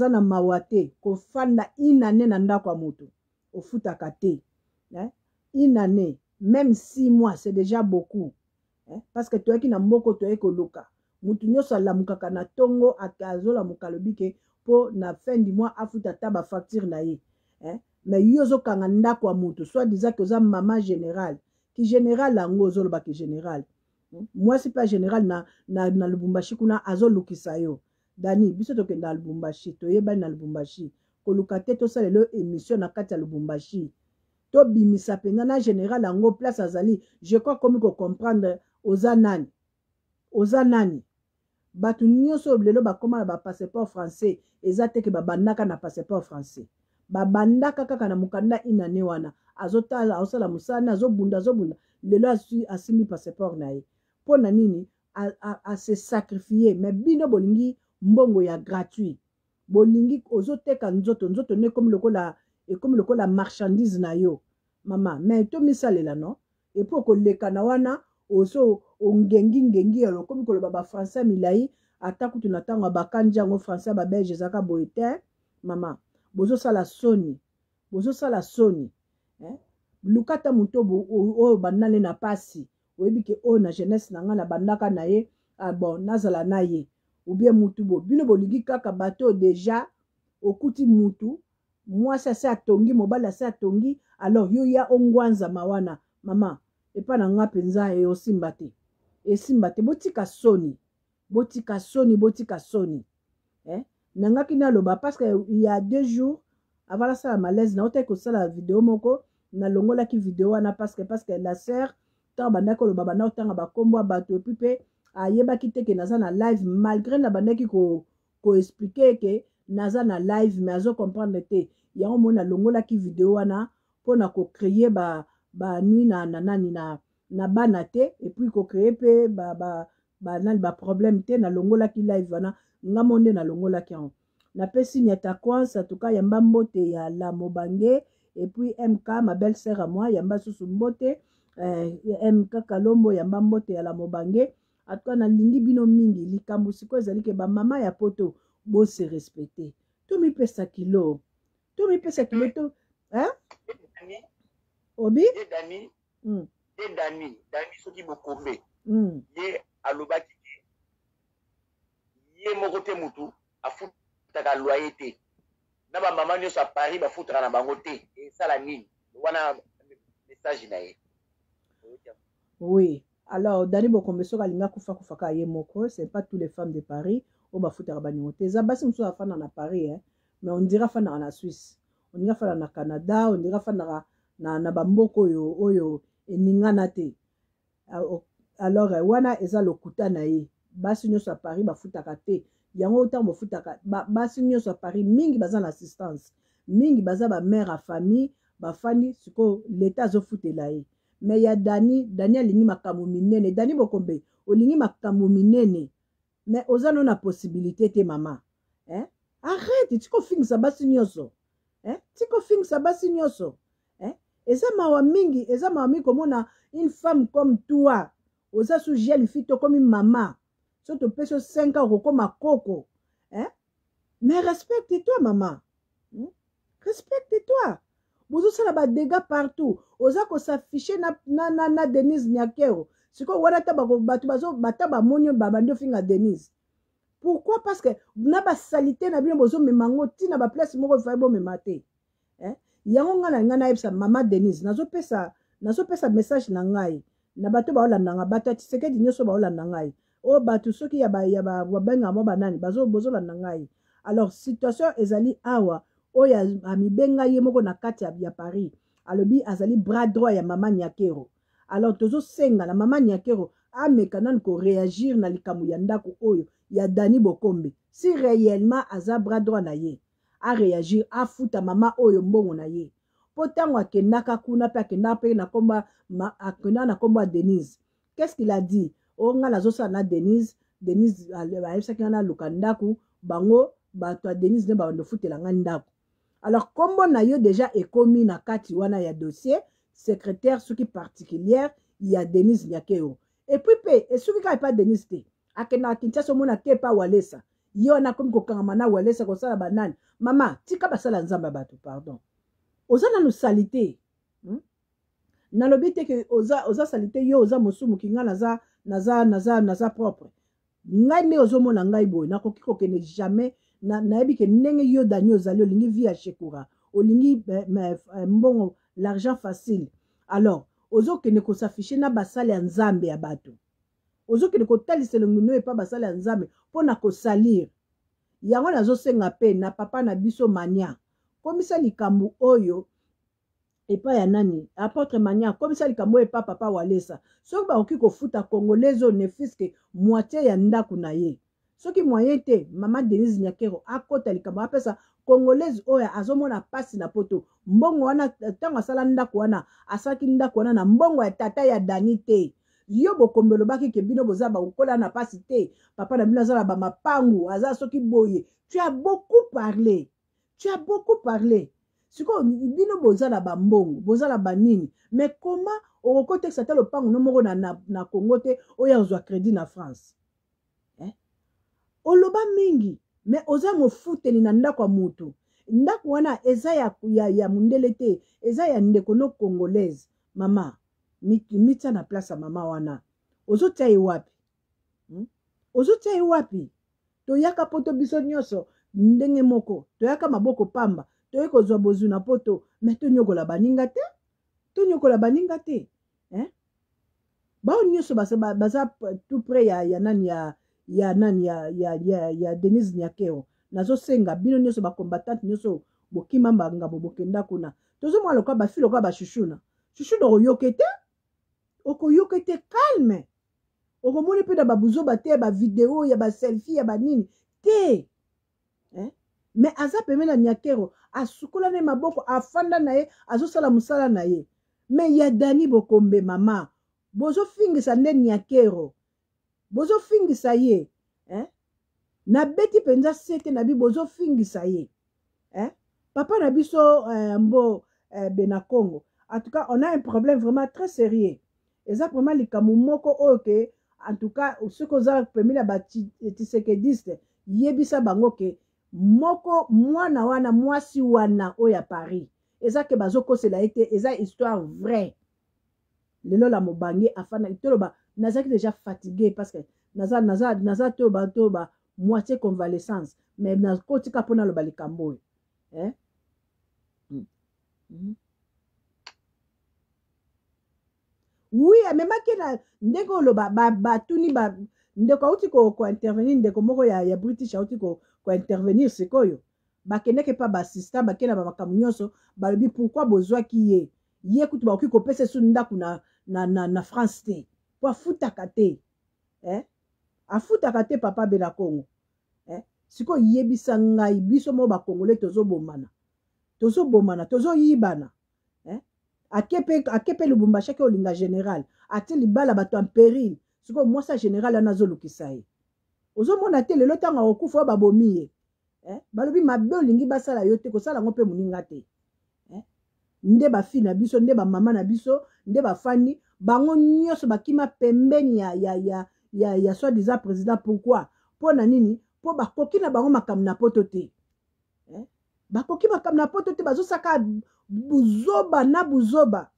na mawate kofanda inane na ndako ya moto ofutaka te inane même 6 mois c'est déjà beaucoup parce que toyaki na mboko toyeki koluka mutu nyonso alamukaka na tongo azolamuka lobi ke po na fin du mois afuta ta ba facture na ye mais yo ozokanga ndako ya mutu soit disant que oza mama général ki général yango ozoloba ki général moi c'est pas général na Lubumbashi kuna azolukisa yo Dani biso tokenda na Lubumbashi toyebani na Lubumbashi koluka te tosalelo émission na kati ya Lubumbashi to bimisa penza na général yango place azali je crois comme ko comprendre oza nani batu nyonso lelo bakoma na ba passeport français eza teke babandaka na passeport français babandaka kaka na mukanda inane wana azotala osala musana azobunda lelo asimi passeport na ye pona nini a se sacrifier mais bino bolingi mbongo ya gratuit bolingi ozoteka nzoto ne comme lokola marchandise na yo mama mais to misalela no et pour ko lekana wana oso ongengi yalo comme koloba ba français milai atakutu na tango bakandi yango français ba belge zaka boete mama bozo sala soni lukata mutobo o banale na pasi oyebi ke o na jeunesse na nga na bandaka na ye bon nazala na ye ou bien mutu bo bino bolingi kaka bato déjà okuti mutu mwasi ase atongi mobali ase atongi alors yo ya ongwanza mawana mama epa na nga penza osimba te botika soni nangaki naloba parce que il y a 2 jours avant la sala malaise na otaki kosala vidéo moko na longolaki vidéo wana parce que la sœur tant bandaki koloba banda otanga bakombo bato epi pe ayebaki te ke naza na live malgré na bandaki ko expliquer ke naza na live mais azo comprendre te yango mona longolaki vidéo wana pona ko créer ba nuit na nani na bana te et puis ko créer pe nani ba problème te na longolaki live wana ngamonde na longolaki yango na pesi nyata kwans en tout cas yamba mbote ya la mobange et puis MK ma belle sœur à moi yamba susu mbote MK Kalombo yamba mbote ya la mobange en tout cas na lingi bino mingi likambo siko ezali ke ba mama ya poto bo se respecter to mi pesa kilo to obi Dani soki Bokombe ye alobaki ye moko te mutu afutaka loyer te na ba mama nyonso a Paris bafutaka na bango te esala nini wana message na ye oui alors Dani Bokombe soka linga kufaka ye moko c'est pas toutes les femmes de Paris o bafutaka baningo te za basi muso afana na Paris mais on dira fana na Suisse on dira fana na Canada on dira fana na bamboko oyo eningana te alors wana eza lokuta na ye basi nyonso a Paris bafutaka te yango autant bafutaka basi nyonso a Paris mingi baza na assistance mingi baza ba mère à famille bafani siko l'état azofutela ye mais ya Dani alingi makambo minene Dani Bokombe olingi makambo minene mais oza no na possibilité te mama arrête tikofingisa basi nyonso eza mawa mingi komona une femme comme toi oza sous gel fito comme maman. So te pèse 5 ans comme ma coco. Hein? Mais respecte-toi, maman. Respecte-toi. Bozo sala ba dégâts partout. Oza ko s'afficher na Denise Nyakero. Siko wana taba ko batu bazo bataba monyo babando finga Denise. Pourquoi? Parce que na ba salité na bino bozo memango ti na ba place moko fa bo memate. Hein? Yango nga na yebisa mama Denise nazo pesa message na ngai. Na bato ba olanda nga bata Tshisekedi nyoso ba olanda ngai. O batu soki ya ba wabenga mo banani bozo landa ngai. Alors situation ezali awa oya amibenga ye moko na kati ya Paris. Alobi azali bras droit ya mama Nyakero. Alors tozo senga na mama Nyakero ameka nan ko réagir na likamu ya ndako oyo ya Dani Bokombe. Si réellement aza bras droit na ye, a réagir a futa mama oyo mbongo na ye. Potango akendaka kuna pe akenda pe na komba akenda na komba Denise. Qu'est-ce qu'il a dit? O nga lazosa na Denise ayebisa kana lukandaku bango bato Denise ne ba ndo futela nga ndako. Alors kombo na yo déjà ekomi na kati wana ya dossier secrétaire soki particulière ya Denise Nyakero. Et puis et soki ka pas Denise te akena Kinshasa mona ke pa Walesa yo na komi kokanga na Walesa ko sala banane mama tika basala nzamba bato pardon oza na salité na lobite ke oza salité yo oza mosumu kinga naza propre ngai ne ozomona ngai boy na koki kokene jamais na yebi ke ndenge yo Daniel ozali olingi via Shekura olingi mbongo l'argent facile alors ozokene ko s'afficher na basale ya nzambe ya bato ozokene ko talisela ngino epa basale ya nzambe pona ko salir yango nazosenga pe na papa na biso mania komisa likambu oyo epa ya nani apôtre mania komisa likambu epa papa Walesa soki ba oki ko futa congolais ne fiske moitié ya ndaku na ye soki moyen te mama Denise Nyakero akota likambu apesa congolaise oya azomona pasi na poto mbongo wana tango asala ndaku wana asaki ndaku wana na mbongo ya tata ya Dani te yo Bokombelo baki ke bino boza ba ukola na pasi te papa na bino azala ba mapangu aza soki boye tu as beaucoup parlé siko bino boza la ba mbongo boza la banini mais comment okote que ça le pangu no moko na Congo te oya ozwa crédit na France oloba mingi mais oza mofuteli na ndako ya mutu ndako wana eza ya mundele te eza ya ndeko no congolaise mama mitya na place ya mama wana ozotia ye wapi toyaka poto biso nyonso ndenge moko toyaka maboko pamba toye kozwa bozu na poto mais tonyokola baninga te bao nyonso baza tout près ya nani ya Denise Nyakero nazosenga bino nyonso ba combattante nyonso bokima mbangabo bokenda kuna tozomwa loka ba filo ka ba chuchuna okoyoke te calme okomoni pe na babuzo bate ba vidéo ya ba selfie ya banini te mais aza pembe na Nyakero asukola ne maboko afanda na ye azosala musala na ye mais ya Dani Bokombe mama bozo fingisa nde Nyakero bozo fingisa ye na beti penza sete na bi bozo fingisa ye papa na biso Bena Congo en tout cas on a un problème vraiment très sérieux eza vraiment likamu moko oke en tout cas ce que za pemila ba Tshisekediste yebisa bango ke moko mwana wana mwasi wana oya Paris eza ke bazokosela ete eza histoire vraie lelo la mobange afana itoloba nazaki déjà fatigué parce que naza toba moitié convalescence mais na kotika pona lo balikambo oui amemaki na ndeko lo batuni ndeko auti ko intervenir ndeko moko ya British auti ko intervenir sikoyo bakendeke pa basista bakena ba makamu nyonso balobi pourquoi bozwaki ye kutu ba oki ko pesa su ndaku na France te po afutaka te afutaka te papa Bena Congo siko yebisa ngai biso mo ba Congolais tozobomana tozoyibana akepe Lubumbashi ke olinga général ati libala bato en péril siko mwasa général anazolukisa ye ozomona te lelo tanga okufa babomi ye balobi mabe olingi basala yo te kosala ngo pe moninga te nde bafi na biso nde bamama na biso nde bafani bango nyonso bakima pembeni ya soi-disant président. Pourquoi? Po na nini? Po bakoki na bango makambo na poto te. Bakoki makambo na poto te, bazosaka buzoba na buzoba.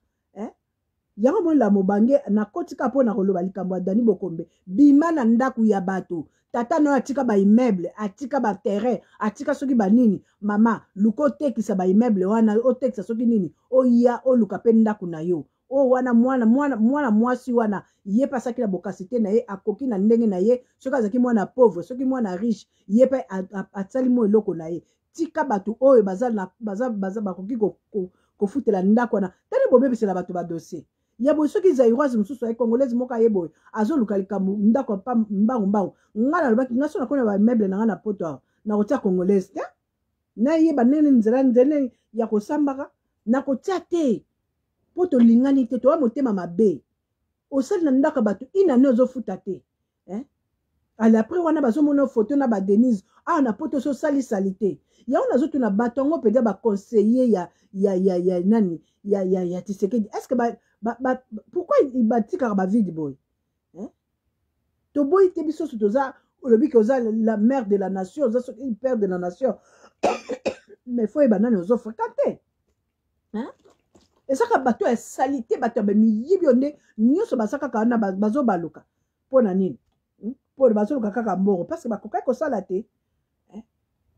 Yango mo la mobange na kotika po na koloba likambo ya Dani Bokombe. Bima na ndaku ya bato. Tata no atika ba immeuble, atika ba terrain, atika soki ba nini. Mama, luko tekisa ba immeuble wana, o tekisa soki nini. O ya o luka pe ndaku na yo. O wana mwana mwasi wana ye pasaki na bokasite na ye akoki na ndenge na ye. Soki azaki mwana pauvre, soki mwana riche, ye pe atsali mo eloko na ye. Tika batu oyo baza bakoki kofutela ndaku wana. Tani bobebisela bato ba dossier. Ya bo soki Zairoise mususu ay congolaise moka yebo azo luka likambo ndako pa mbangu ngala lobaki ngaso na kona ba meuble na ngana poto na kotia congolaise te na yeba nene nzela ya kosambaka na kotia te poto lingani te to wa motema mabe osali na ndako bato ina ne ozo futa te ala après wana bazo mona photo na ba Denise na poto so sali salite ya on azo tuna batongo peda ba conseiller ya nani ya Tshisekedi. Est-ce que pourquoi il bâtit car vide boy? To boy te biso sotoza le bi oza la mère de la nation, oza le père de la nation. Mais faut banane ozo fréquenter. Et ça ka bato est salité bato be mi yibionde nyoso basaka kana bazo baluka. Pona nini? Pour bazo luka kaka mboro parce que bakoka ko sala te.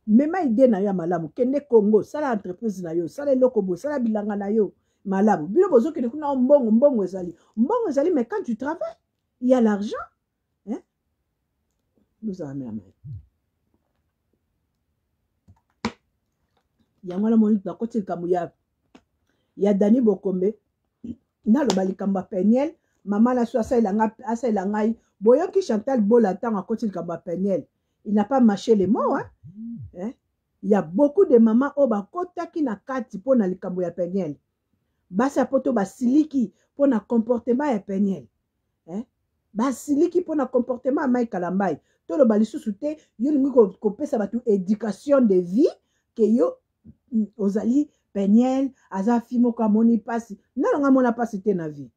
Mema idée na yo malamu kende Congo, sala entreprise na yo, sala lokobo, sala bilanga na yo. Malamu. Bilo bozo que kuna mbongo ezali. Mbongo ezali, mais quand tu travailles, il y a l'argent. Nous avons la main. Yango la moni na koti kamu ya Dani Bokombe. Na lo balikamba Peniel, maman la so asa ilanga boyoki Chantal Bola tanga koti kamba Peniel. Il n'a pas mâché les mots Il y a beaucoup de mamans oba kota ki na kati po na likambo ya Peniel. Basa poto basiliki pour na comportement ya Peniel. Basiliki pour na comportement ya Mike Kalambai. To lo balisusu te yo lingi ko pesa batu éducation de vie que yo ozali Peniel aza fimo ka moni pasi. Nana mona pasi te na vie.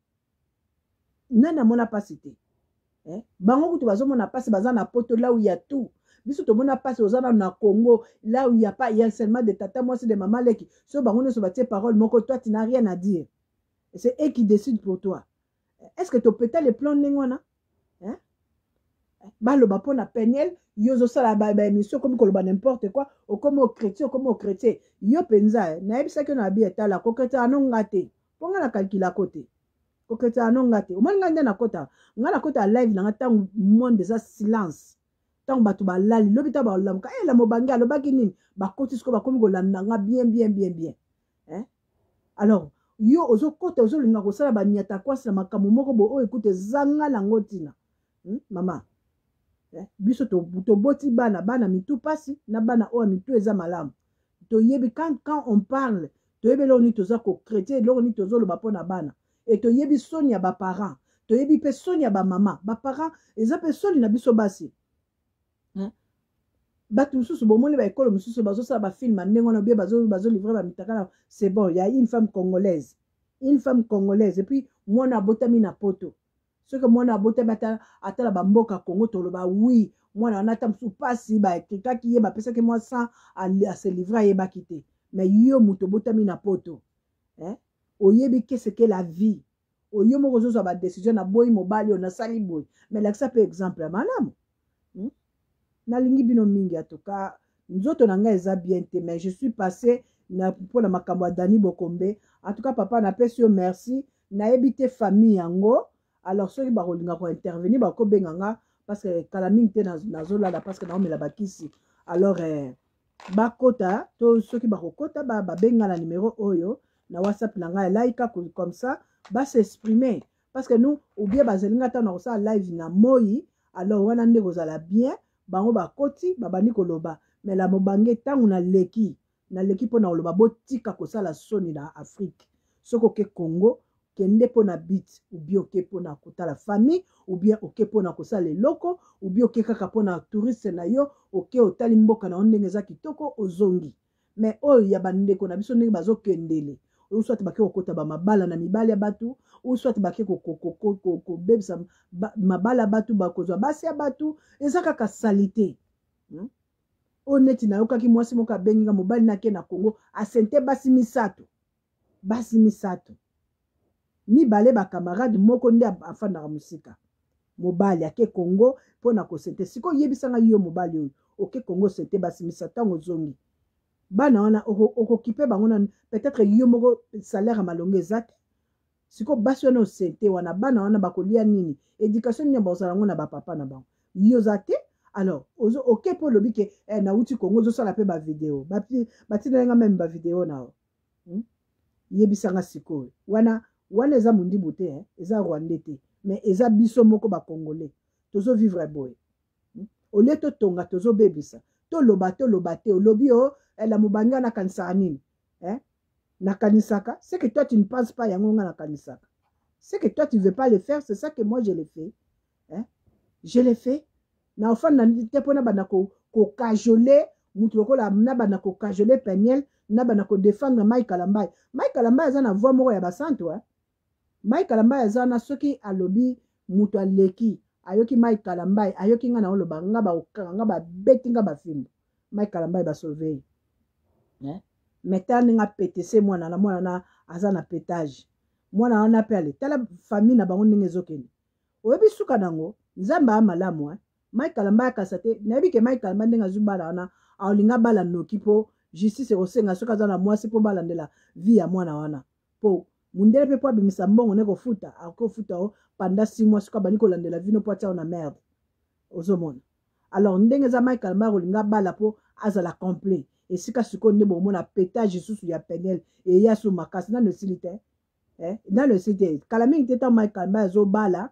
Nana mona pasi te. Bango kutu bazo mona pasi baza na poto là où il y a tout. Biso to mona passe aux ans na Congo là où il y a seulement de tata moi c'est de maman leki so bango ne so batie parole moko toi tu n'as rien à dire c'est eux qui décident pour toi. Est-ce que tu peux les plans nengwana ba lo ba pona Peniel yozo sala ba émission comme koloba n'importe quoi ou comme au chrétien yo penza na ebisa que na bi etala ko chrétien anonga te ponga na calcula côté ko chrétien anonga te o manga ndena kota ngala kota live na ntango monde déjà silence. Tant batu balali lobita ba lamuka la mobangi alobaki nini bakoti siko bakomi kolanda nga bien alors yo ozo kota ozo linga ko sala banyata kwasi na makambo moko bo o écoute zanga na ngotina mama biso to boti bana mitu pasi na bana o mitu eza malamu to yebi quand on parle to yebi lo ni toza ko chrétien lo ni tozo lo bapona bana et to yebi soni ya ba parents to yebi pe soni ya ba mama ba parents eza pe soni na biso basi. Batu mususu bomoni ba école mususu bazo sala ba film ndengo na bien bazo livrer ba mitakala c'est bon il y a une femme congolaise et puis mwana botami na poto ce que mwana botami atala ba mboka Congo tolo ba oui mwana na tamsu pasi ba kika ki ye ba pesa ke moi ça à se livrer ba quitter mais yo muto botami na poto oyebi qu'est-ce que la vie oyo moko zo ba décision na boy mobali on a sali boy mais là ça peut exemple malamu nalingi bino mingi atoka nzoto na nga eza bien te mais je suis passé na pour la makambo ya Dani Bokombe en tout cas papa na pesi yo merci na ebité famille yango alors ceux qui ba kolinga ko intervenir ba ko benganga parce que kala mingi te na zola parce que na omela bakisi alors bakota to ceux qui ba kokota ba benga na numéro oyo na WhatsApp na nga like comme ça ba s'exprimer parce que nous ou bien bazelinga ta na ko sa live na moi alors wana ndeko za la bien bango bakoti babani koloba mais la mobange tangu na leki pona koloba botika kosala soni na Afrique soko ke Congo kende pona bit ou bien ke pona kotala famille ou bien oke pona kosala loko ou bien oke kaka pona touriste na yo oke otali mboka na ndenge za kitoko ozongi mais oyo ya bandeko na biso ndenge bazokendele ou soit bake kokota ba mabala na mibali ya batu ou soit bake ko bebsa mabala batu bakozwa basi ya batu eza kaka salite. Oneti na yokaki mwasi moko abenginga mobali nake na Congo asente basi misato mibale ba camarade moko nde afandaka musika mobali ake Congo pona ko sente siko yebisanga yo mobali oyo oke Congo sente basi misato ngozongi bana wana okokipe bango na peut-être yo moko salaire malongo ezate siko basi wana osente wana bana wana bakolia nini éducation nya bozala ngo na ba papa na bango yo zate. Alors oke po lobi ke na uti Congo zo sala pe ba vidéo bati na nga même ba vidéo na yebisanga siko wana eza mundi bute eza Rwandais te mais eza biso moko ba Congolais tozo vivre boy au lieu to tonga tozo bebisa to loba te olobi la mobanga na kanisaka nini na kanisaka c'est que toi tu ne penses pas yango nga na kanisaka c'est que toi tu veux pas le faire c'est ça que moi je le fais je le fais na ofan na te pona bana ko cajoler mutu lokola na bana ko cajoler Peniel na bana ko défendre Mike Kalambai eza na voix moko ya basanto Mike Kalambai eza na soki alobi mutu aleki ayoki Mike Kalambai ayoki nga na oloba nga ba okanga nga ba beti nga ba fimbo Mike Kalambai ba sauver metani nga PTC mwana na aza na pétage mwana wana pe ale tala famille na bango ndenge ezokende oyebi suka nango nzamba amalamu Mike Kalambai akasate nayebi ke Mike Kalambai ndenge azubala wana aolinga bala noki po justice ekosenga soki aza na mwasi po balandela vie ya mwana wana po mundele pe po abimisa mbongo ne kofuta akofuta pendant 6 mois soki abandi kolandela vie no po atia na merde ozomona. Alors ndenge za Mike Kalambai akolinga bala po azala complet esika siko nde bomona pétage susu ya Peniel e ya su makasi na le silite na le silite kala mingi teta Mike Kalambai azobala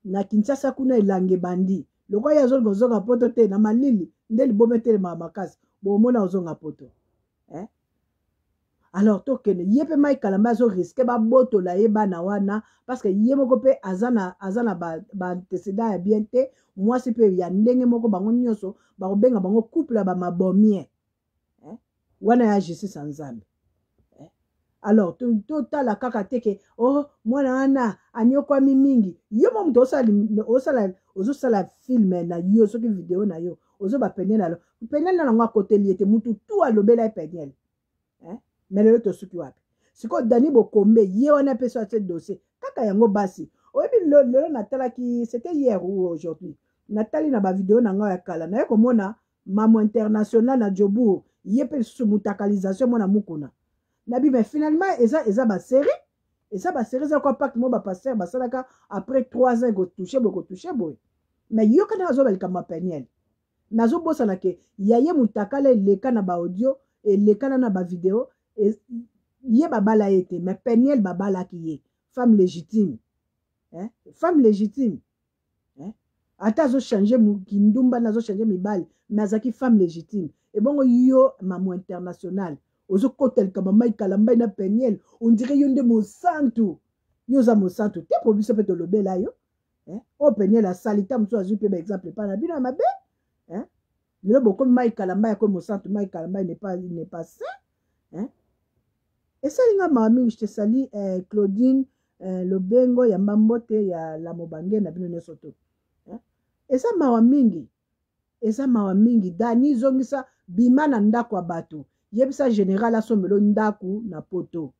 na Kinshasa kuna elange bandi loko ya zonga poto te na malili nde libome te makasi bomona ozonga poto alors tokene yepe Mike Kalambai zo risque ba boto la yebana wana parce que yemoko pe azana ba antécédent ya bien te mwasi pe ya ndenge moko bango nyonso ba kobenga bango couple ba mabomie wana ya justice nzambe alors totala kaka teke mwana wana anyokwami mingi yo mo mto osala film na yo soki video na yo ozo ba Peniel na ngo akoteli ete mutu tu alobela Peniel mais lelo tosuki wapi siko Dani Bokombe ye wana pe so cette dossier kaka yango basi oyebi lelo natalaki c'était hier ou aujourd'hui natali na ba video na ngo ya kala na yeko mona mamo international na Jobu ye pe sumutakalisation mona mukuna nabi mais finalement eza ba série za quoi pas que mo ba pasteur basalaka après 3 ans go toucher boy mais yo kana azo belka ma Peniel nazo bosa na ke yaye mutakala leka na ba audio et leka na ba vidéo ye babala ete mais Peniel babala ki ye femme légitime ata zo changer kindumba nazo changer mibali mais azaki femme légitime et bongo yo mamo international ozo kotel kama Mike Kalambai na Peniel on dirait yo nde mosantu yo za mosantu te po biso pe to lobela yo o Peniel a salita mso azu pe ba exemple pa na bino mabe le boko Mike Kalambai ko mosantu Mike Kalambai n'est pas sain et ça linga mami je te sali Claudine Lobengo ya mbambote ya la mobange na bino nesoto eza mawa mingi Dani zongisa bima na ndako ya bato yebisa général asomelo ndaku na poto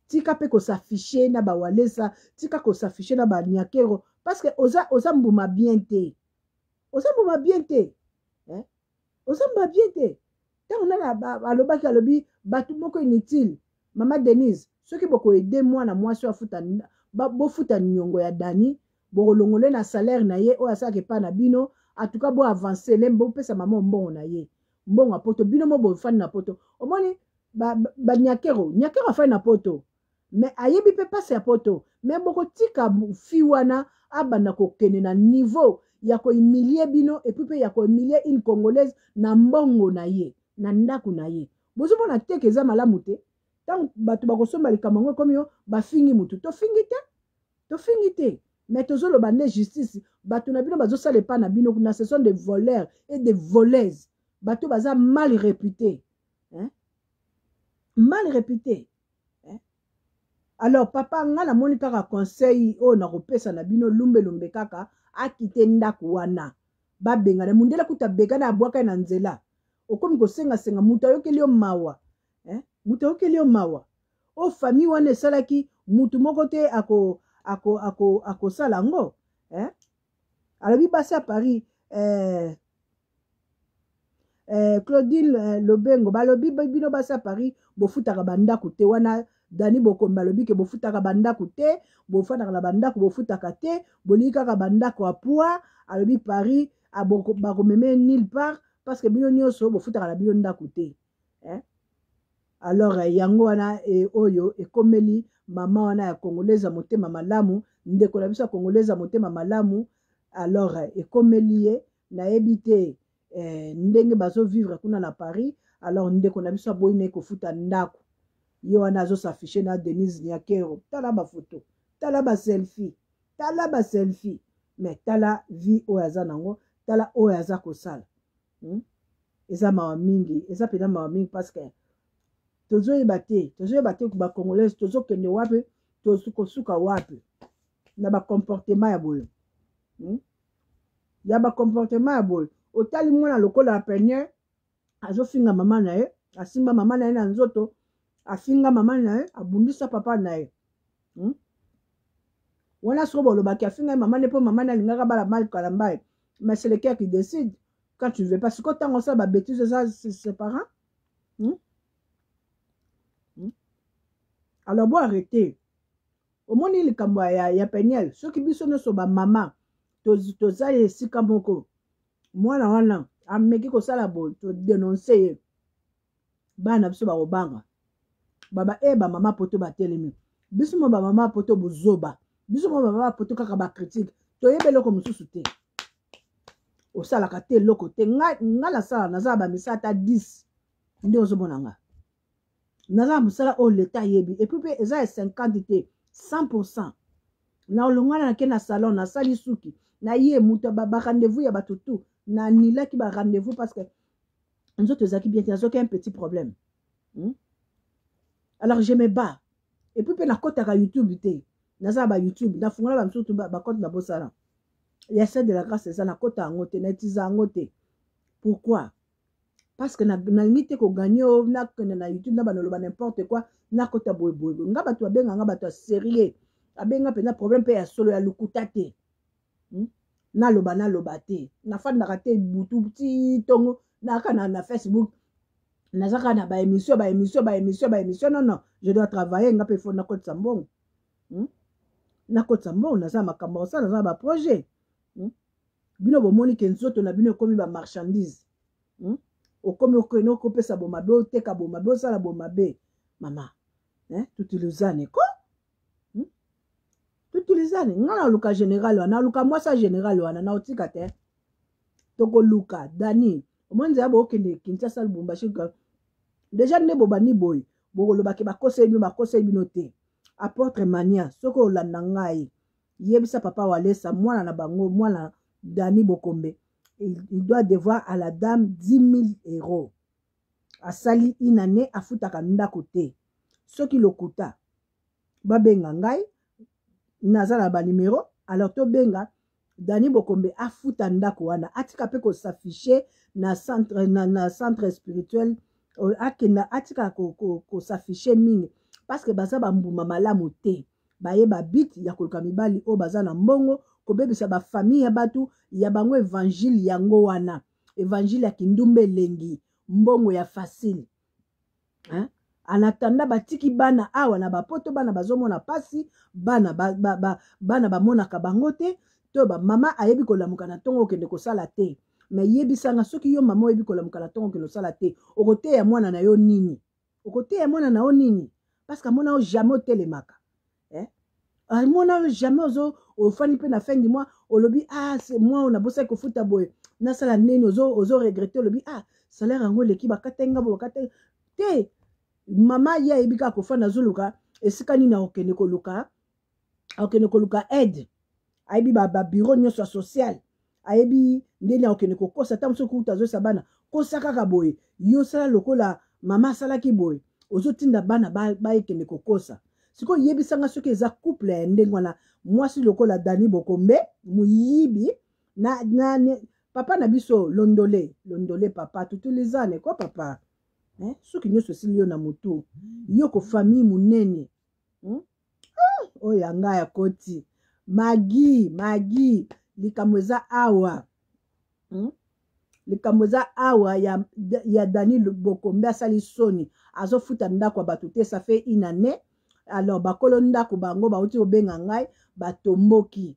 tika pe ko s'afficher na ba walesa tika ko s'afficher na ba nyakero parce que oza mbuma bien te tant on a alobi batu moko inutile mama Denise soki boko aider mwana mwasi afuta bofuta nyongo ya Dani bolongole na salaire na ye o asaka pa na bino en tout cas bo avancer lembo pesa mama mbongo na ye mbongo apoto bino mo bo fani na poto omoni ba nyakero fani na poto mais ayebi pe passe ya poto mais boko tika fi wana abana ko kene na niveau ya ko humilier bino et puis ya ko humilier une congolaise na mbongo na ye na ndaku na ye bozo mona teke za malamu te tant batu bakosomba likamango comme yo ba fingi mutu to fingi te mais tozo lo bande justice batu na bino bazo sale pa na bino kuna ce sont des voleurs et des voleuses batu baza mal réputés Alors papa nga na moni kaka conseil o na kopesa na bino lumbe kaka akite ndako wana babengana mundela kuta begana abwaka na nzela okomi kosenga mutu ayokeli yo mawa mutu ayokeli yo mawa o famille wana esalaki mutu moko te akosala ngo alobi basi à Paris Claudine Lobengo balobi bino basi à Paris bofutaka bandako te wana Dani Bokombe alobi ke bofutaka bandako te bofutaka na bandako bofutaka te bolikaka bandako apua alobi Paris bakomeme nulle part parce que bino nyonso bofutaka na bino ndako te alors yango wana oyo ekomeli mama wana ya congolaise motema malamu ndeko na biso ya congolaise motema malamu alors ekomeli ye nayebi te ndenge bazo vivre kuna na Paris alors ndeko na biso boyine kofuta ndako yo wana azo s'afficher na Denise Nyakero tala ba photo tala ba selfie mais tala vie oyaza nango tala oyaza kosala eza mawa mingi eza pena mawa mingi parce que tozo yebate ba congolais tozo kende wapi tozo kosuka wapi na ba comportement ya boyo ya ba comportement ya boyo otali mwana lokola ya penier azo finga mama na ye asimba mama na ye na nzoto afinga mama na ye abundisa papa na ye wana soko bolobaki afinga mama ne po mama na lingaka bala mal kalambaye mais c'est le cœur qui décide quand tu veux parce que tant ça ba bêtise ça ses parents alors bon arrêter au moins il kambo ya peniel ceux qui biso no so ba mama toza esika moko mwana wana ameki ko sala bo to dénoncer bana biso ba obanga baba ba mama poto ba telemi biso mo ba mama poto buzoba biso mo ba mama poto kaka ba critique to yebelo ko mususu te o sala ka te loko te nga la sala na za ba misata 10 ndi ozomona nga na musala o leta yebi et puis eza 50 te 100% na olongana na ke na salon na sali suki na ye muta ba rendez-vous ya batutu na nila ki ba rendez-vous parce que nzoto zaki bien nazo un petit problème alors je me bats et puis na kota ka YouTube te naza ba YouTube na fungola ba msutu ba kota na bosala il y a ça de la grâce ça na kota ngote na tiza ngote pourquoi parce que na limite ko gagner na YouTube na banoloba n'importe quoi na kota boy nga bato abenga nga bato sérieux abenga pena problème pe ya solo ya lukuta te na loba te na fanda ka te butu ti tongo na kana na Facebook nazaka na ba émission non je dois travailler nga pe fo na kota mbongo naza makambo ça naza ba projet bino bomoni ke nzoto na bino komi ba marchandise okomi okeno kopesa bomabe oteka bomabe osala bomabe mama tutilizane ko tutilizane nga na luka général wana luka mwasa général wana na otika te toko luka Dani omonze ya bokende Kinshasa Lubumbashi déjà ne bobani boy bokolobaki bakose bino te apôtre mania soko olanda ngai yebisa papa walesa mwana na bango mwana Dani Bokombe il doit devoir à la dame 10 000 euros. A sali une année à futaka ndako te. Ce qui le coûta. Babenga ngai nazala ba numéro alors to benga Dani Bokombe a futa ndako wana atika pe ko s'afficher na centre spirituel akena atika ko s'afficher mingi parce que baza ba mbuma malamu te. Baye ba bit ya koluka mibali o baza na mbongo ko bebisa ba famille ya batu ya bango évangile yango wana évangile ya kindumbe lengi mbongo ya facile anatanda batiki bana awa na bapoto bana bazomona pasi bana bamonaka bango te to ba mama ayebi kolamuka na tongo okende kosala te mais yebisanga soki yo mama oyebi kolamuka na tongo okende kosala te okoteya mwana na yo nini parce que mona o jamais otelemaka mona jamais ofani pe na fin du mois olobi c'est moi on a bossé ko futa boy na sala neni ozo regretter olobi salaire yango leki bakatenga bo bakatenga te mama ya ebika ko fana zoluka esika nini okende koluka aide aibi ba bureau nyoso social aibi ndeni okende ko kosa tamso kuta zo sabana kosa kaka boy yo sala lokola mama sala ki boy ozo tinda bana ba ekende ko kosa siko yebisanga soki eza couple ya ndenge wana mwasi lokola Dani Bokombe muyibi papa na biso londole papa tutulizane ko papa soki nyonso esili yo na motu yo ko famille munene oyo yanga ya koti magi likambo eza awa likambo eza awa ya Dani Bokombe asali soni azofuta ndako bato te ça fait une année alors bakolo ndako bango bauti obenga ngai batomboki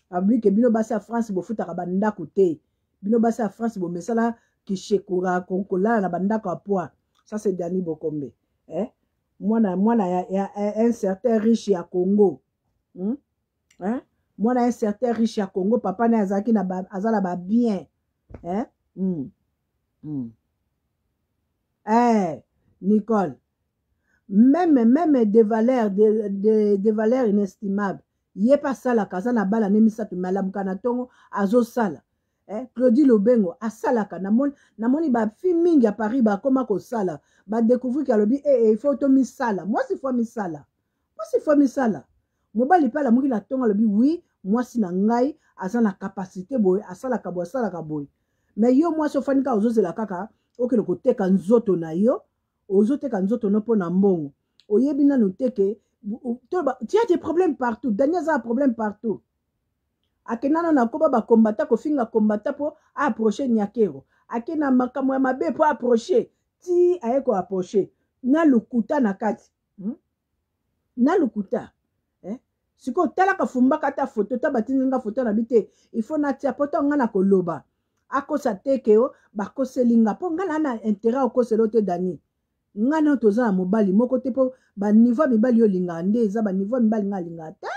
abike bino basi ya France bofutaka bandako te bino basi ya France bomesala kishekura kolala na bandako apwa ça c'est Dani Bokombe mwana ya un certain riche ya Congo mwana un certain riche ya Congo papa na azaki na azala ba bien Nicole même des valeurs inestimables yé pas ça la kaza na bala ne misatu malamu kana tongo azo sala Claudie Lobengo asalaka namoni ba fi mingi à Paris ba koma ko sala ba découvrir que lobi il faut to misala moi c'est fois misala mobali pala muki na tongo lobi oui moi si na ngai asa na capacité boy asalaka boy mais yo moi so fanika ozozela kaka okelo koteka nzoto na yo ozoteka nzoto no pona mbongo oyebi nanu teke tu as des problèmes partout Daniel a un problème partout akenana na koba ba kombata ko finga kombata po approcher nyakero akena makambo ya mabe po approcher ti ayeko approcher na lukuta na kati na lukuta siko tala ka fumba kata photo ta batinga photo na bite il faut na tia poto ngana koloba akosa tekeo bakoselinga po ngana na intérêt okoselo te Dani ngana toza na mobali moko te po ba niveau mibali yo linga nde eza ba niveau mibali nga linga ta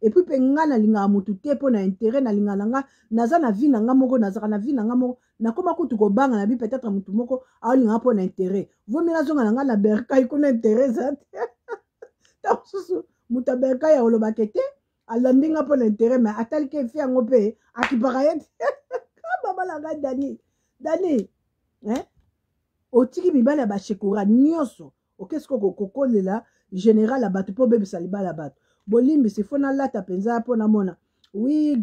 et puis pe ngana linga mutu te po na intérêt na linga nanga naza na vie nanga moko nazaka na vie nanga moko nakoma kutu ko banga na bi peut-être mutu moko a linga po na intérêt vomi na zonga nanga na berka iko na intérêt za ta susu muta berka ya oloba kete alandinga po na intérêt mais atali ke fi yango pe akipaka ye baba la ga Dani otiki mibali ya bashekura nyonso okesko kokolela général abato po bebisa libala bato bolimbi sifona lata penza po na mona oui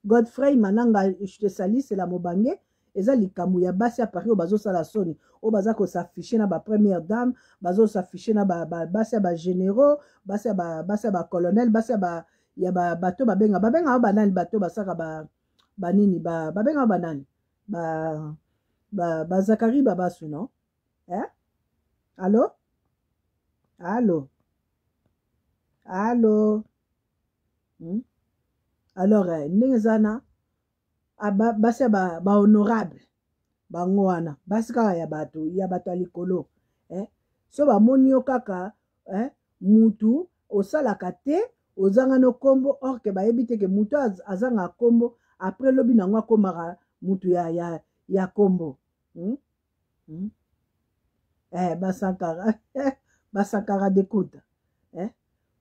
Godfrey mananga je te salue c'est la mobange eza likambo ya basi ya Paris bazo sala soni o baza ko s'afficher na ba première dame bazo s'afficher na basi ya ba généraux basi ya ba colonel basi ya ba bato babenga banani bato basaka banini babenga banani Zakari Babasu non allô alors ningezana basi ba honorable bango wana basi kaka ya bato alikolo so bamoni yo kaka mutu osalaka te ozanga no kombo or ke bayebi te ke mutu azanga kombo après lobi nango akomaka mutu ya kombo basakara dekuta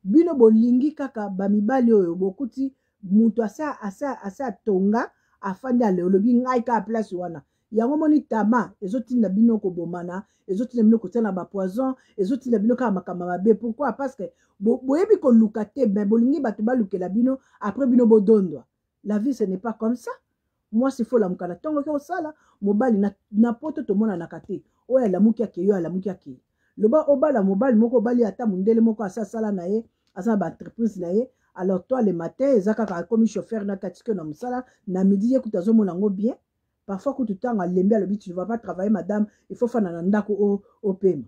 bino bolingi kaka bamibali oyo bokuti mutu asa tonga afandi alobi ngai ka place wana yango moni tama ezotinda bino kobomana ezotinda bino kotana ba poison ezotinda bino kaka makambo mabe pourquoi parce que boyebi koluka te mais bolingi bato balukela bino après bino bodondwa la vie ce n'est pas comme ça moi s'il faut la mukala tongo ke osala mobali na poto to mona nakate oya la mukia ke yo la mukia ke loba obala mobali moko bali ata mundele moko asala na ye asa ba entreprise na ye alors toi le matin ezaka ka comme chauffeur na katike na musala na midi ye kutazo mona ngo bien parfois que tu tanga lembe alobi tu ne vas pas travailler madame il faut faire na ndako o pema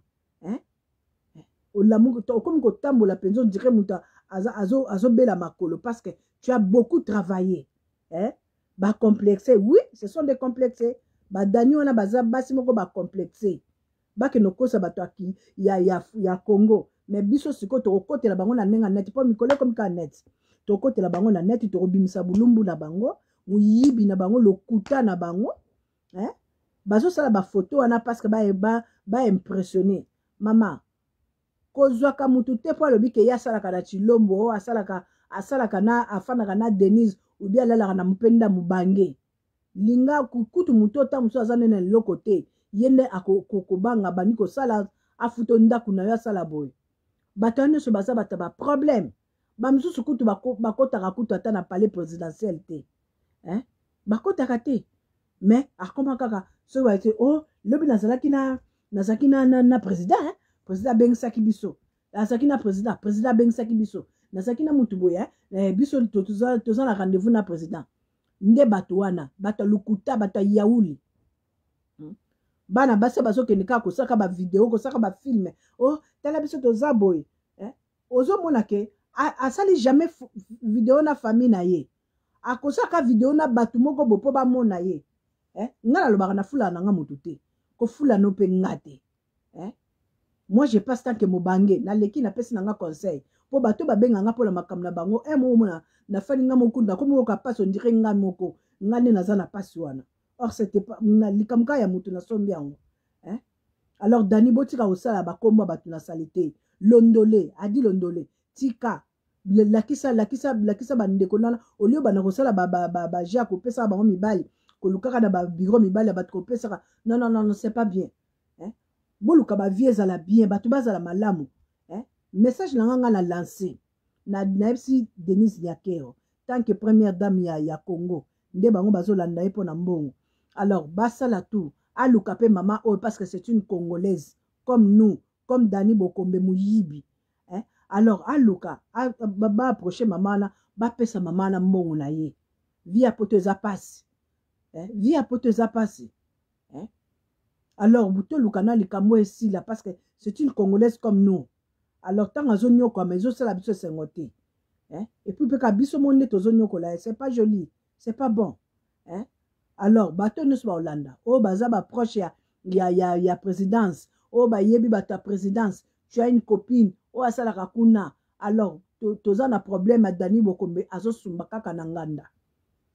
o la muko to comme ko tambola penzo dirait muta azo bela makolo parce que tu as beaucoup travaillé ba complexé oui ce sont des complexés ba dani wana baza basi moko ba complexé ba ke nokosa bato aki ya Congo mais biso siko to kokotela bango na nenga net po mikolo comme ka net to kokotela bango na net to kobimisa bulumbu na bango muyibi na bango lokuta na bango bazo sala ba photo wana parce que ba impressionner mama kozwaka mutu te po alobi ke ya salaka na Chilombo asalaka na afanaka na Denise ou bien alalaka na mpenda mubange linga kutu mutu ota musu azane na loko te yende akokobanga bani kosala afuta ndako na yo asala boye bato nyonso baza bato ba problème bamisusu kutu bakotaka kutu ata na palais présidentiel te bakotaka te mais akoma kaka soki baye oh lobi nazalaki na président président abengisaki biso nazalaki na président abengisaki biso nazalaki na mutu boye biso toza na rendez-vous na président nde bato wana bato lukuta bato yauli bana basi bazokende kaka kosaka bavideo kosaka bafilme oh tala biso toza boye ozomona ke asali jamais video na famille na ye akosaka video na bato moko bo po bamona ye nga nalobaka na fula nanga motu te kofula no mpe nga te moi je passe tant que mobange naleki napesi nanga conseil po bato babenganga mpo na makambo na bango momona nafani nga moko nakomi oka pasi ondire nga moko nga nde naza na pasi wana or c'était pas na likamuka ya motu nasombi yango alors Dani botika osala bakombo bato na salite londole adi londole tika lakisa bandeko nana olio bana kosala ba ja kopesa bango mibali kolukaka na ba bureau mibali ya bato kopesaka non c'est pas bien boluka ba vie ezala bien bato bazala malamu message na nga na lancé na FC Denise Nyakero tant que première dame ya Congo nde bango bazolanda ye po na mbongo alors basala tout aluka pe mama oh parce que c'est une congolaise comme nous comme Dani Bokombe Muyibi alors aluka ba approcher mama na ba pesa mama na mbongo na ye via poteza passe via poteza passe alors buto lukana likambo esila parce que c'est une congolaise comme nous alors tant azonyo kwa mezo sala biso sengote et puis peka biso monde tozonyo ko la c'est pas joli c'est pas bon alors bato ne soit Hollanda oh baza ba proche ya présidence oh ba yebi bata présidence tu as une copine oh asala kakuna alors toza na problème à Dani Bokombe azosumba kaka na nganda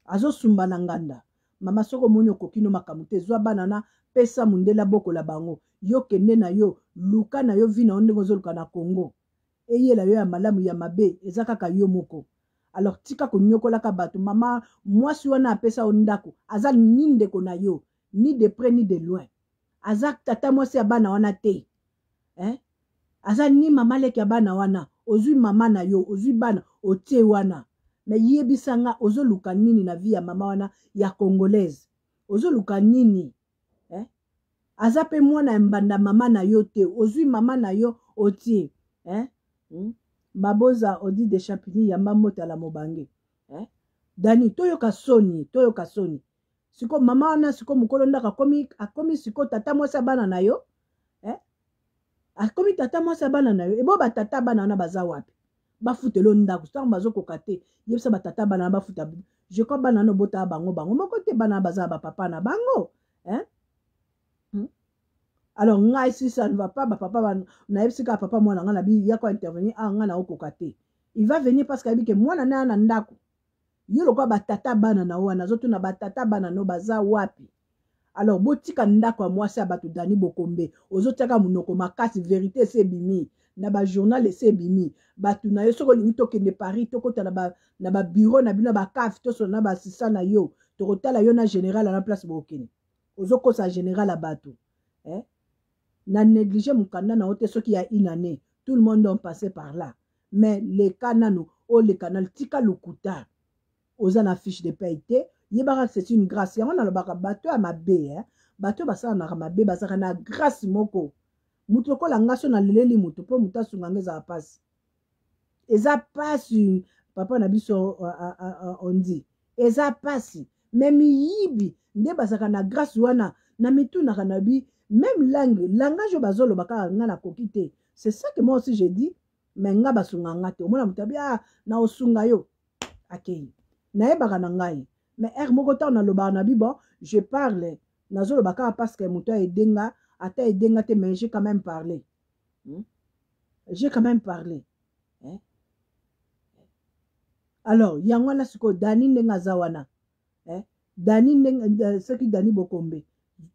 azosumba na nganda mama soko monyo kokino makamute zwa banana pesa mundela boko la bango yo kende na yo luka na yo vina onde ngozoluka na Congo eyela yo ya malamu ya mabe ezaka ka yo moko alors tika konyokola ka bato mama mwasi wana apesa ondako aza ninde ko na yo ni de près ni de loin aza tata mwasi ya bana wana te aza ni mama leki ya bana wana ozui mama na yo ozui bana otie wana mais yebisanga ozoluka nini na vie ya mama wana ya congolaise ozoluka nini aza pe mwana mbanda mama na yo te ozui mama na yo otie baboza odi de champigny ya mamota la mobange Dani toyoka soni siko mama wana siko mukolo ndaka akomi siko tata mwasa bana na yo akomi tata mwasa bana na yo ebo batata bana wana baza wapi bafutelo ndako tango bazokoka te yebisa batata bana bafuta je crois bana no bota bango moko te bana baza ba papa na bango alors ngai si ça ne va pas papa na yebisika papa mwana nga na bi ya ko intervenir nga na okoka te il va venir parce que abike mwana na ndako yo lokwa batata bana na wana zoto na batata bana no baza wapi alors botika ndako ya mwasi ya bato Dani Bokombe ozotaka munoko makasi vérité c'est bimi na ba journal c'est bimi bato na yo soko lingi tokende Paris tokota na ba bureau na bino ba caf to so na ba assistant na yo tokotala yo na général na place bokene ozokosa général a bato na négligé mukanda na ote soki ya une année tout le monde ont passé par là mais les canaux les canaux tika lukuta oza na fiche de paye te yebaka c'est une grâce yango na lobaka bato ya mabe bato basala na mabe basaka na grâce moko mutu lokola ngaso na leleli mutu po mutu asunga ngeza pasi eza pasi papa na biso on dit eza pasi mais miyibi nde basaka na grâce wana na mitu na kanabi même langage bazolo baka nga na kokite c'est ça que moi aussi j'ai dit mais nga basunga ngate omona mutabi na osunga yo akei na yebaka na ngai mais moko ta na loba na bon je parle nazolo baka parce que mutu edenga ata edenga te mais j'ai quand même parlé alors yango na siko Dani ndenga zawana Dani ndenga soki Dani Bokombe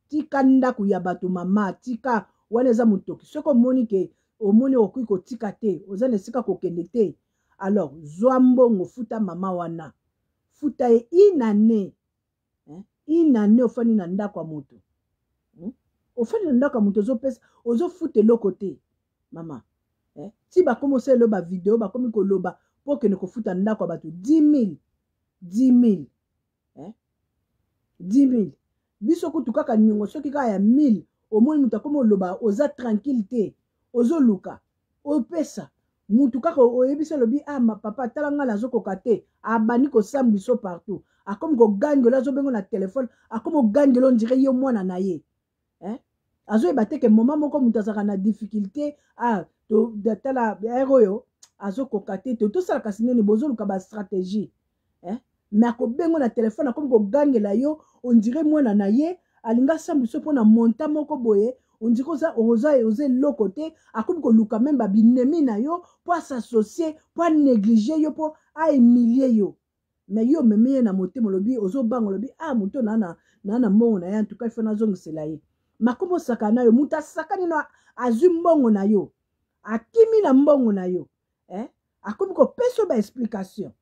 tika ndako ya bato mama tika wana eza mutoki soko moni ke omoni okoki kotika te oza na esika kokende te alors zwa mbongo futa mama wana futa une année ofani na ndako ya moto ofandi na ndako moto ozopesa ozofuta eloko te mama ti bakomi osala video bakomi koloba mpo kende kofuta ndako ya bato 10 000 biso kutu kaka nyongo soki kaka ya 1000 omoni moto akomi oloba oza tranquille te ozoluka opesa mutu kaka oyebisa lobi papa tala nga nazokoka te abandi kosamba biso partout akomi kogangela azobengo na telefone akomi ogangela ondire ye mwana na ye azoyeba te ke moma moko mutu azalaka na difficulté tala ere oyo azokoka te tosala kasi nini bozoluka bastratégie me akobengo na telefone akomi kogangela yo ondire mwana na ye alinga asamba biso mpo na monta moko boye ondire oza eloko te akomi koluka meme babinemi na yo mpo asassocie mpo anéglige yo mpo aemilie yo me yo omemi ye na motema olobi ozobanga olobi moto naa na mbongo na ye antuka ifo nazongisela ye makomi osakana na yo moto asakani no azwi mbongo na yo akimi na mbongo na yo akomi kopesa baexplication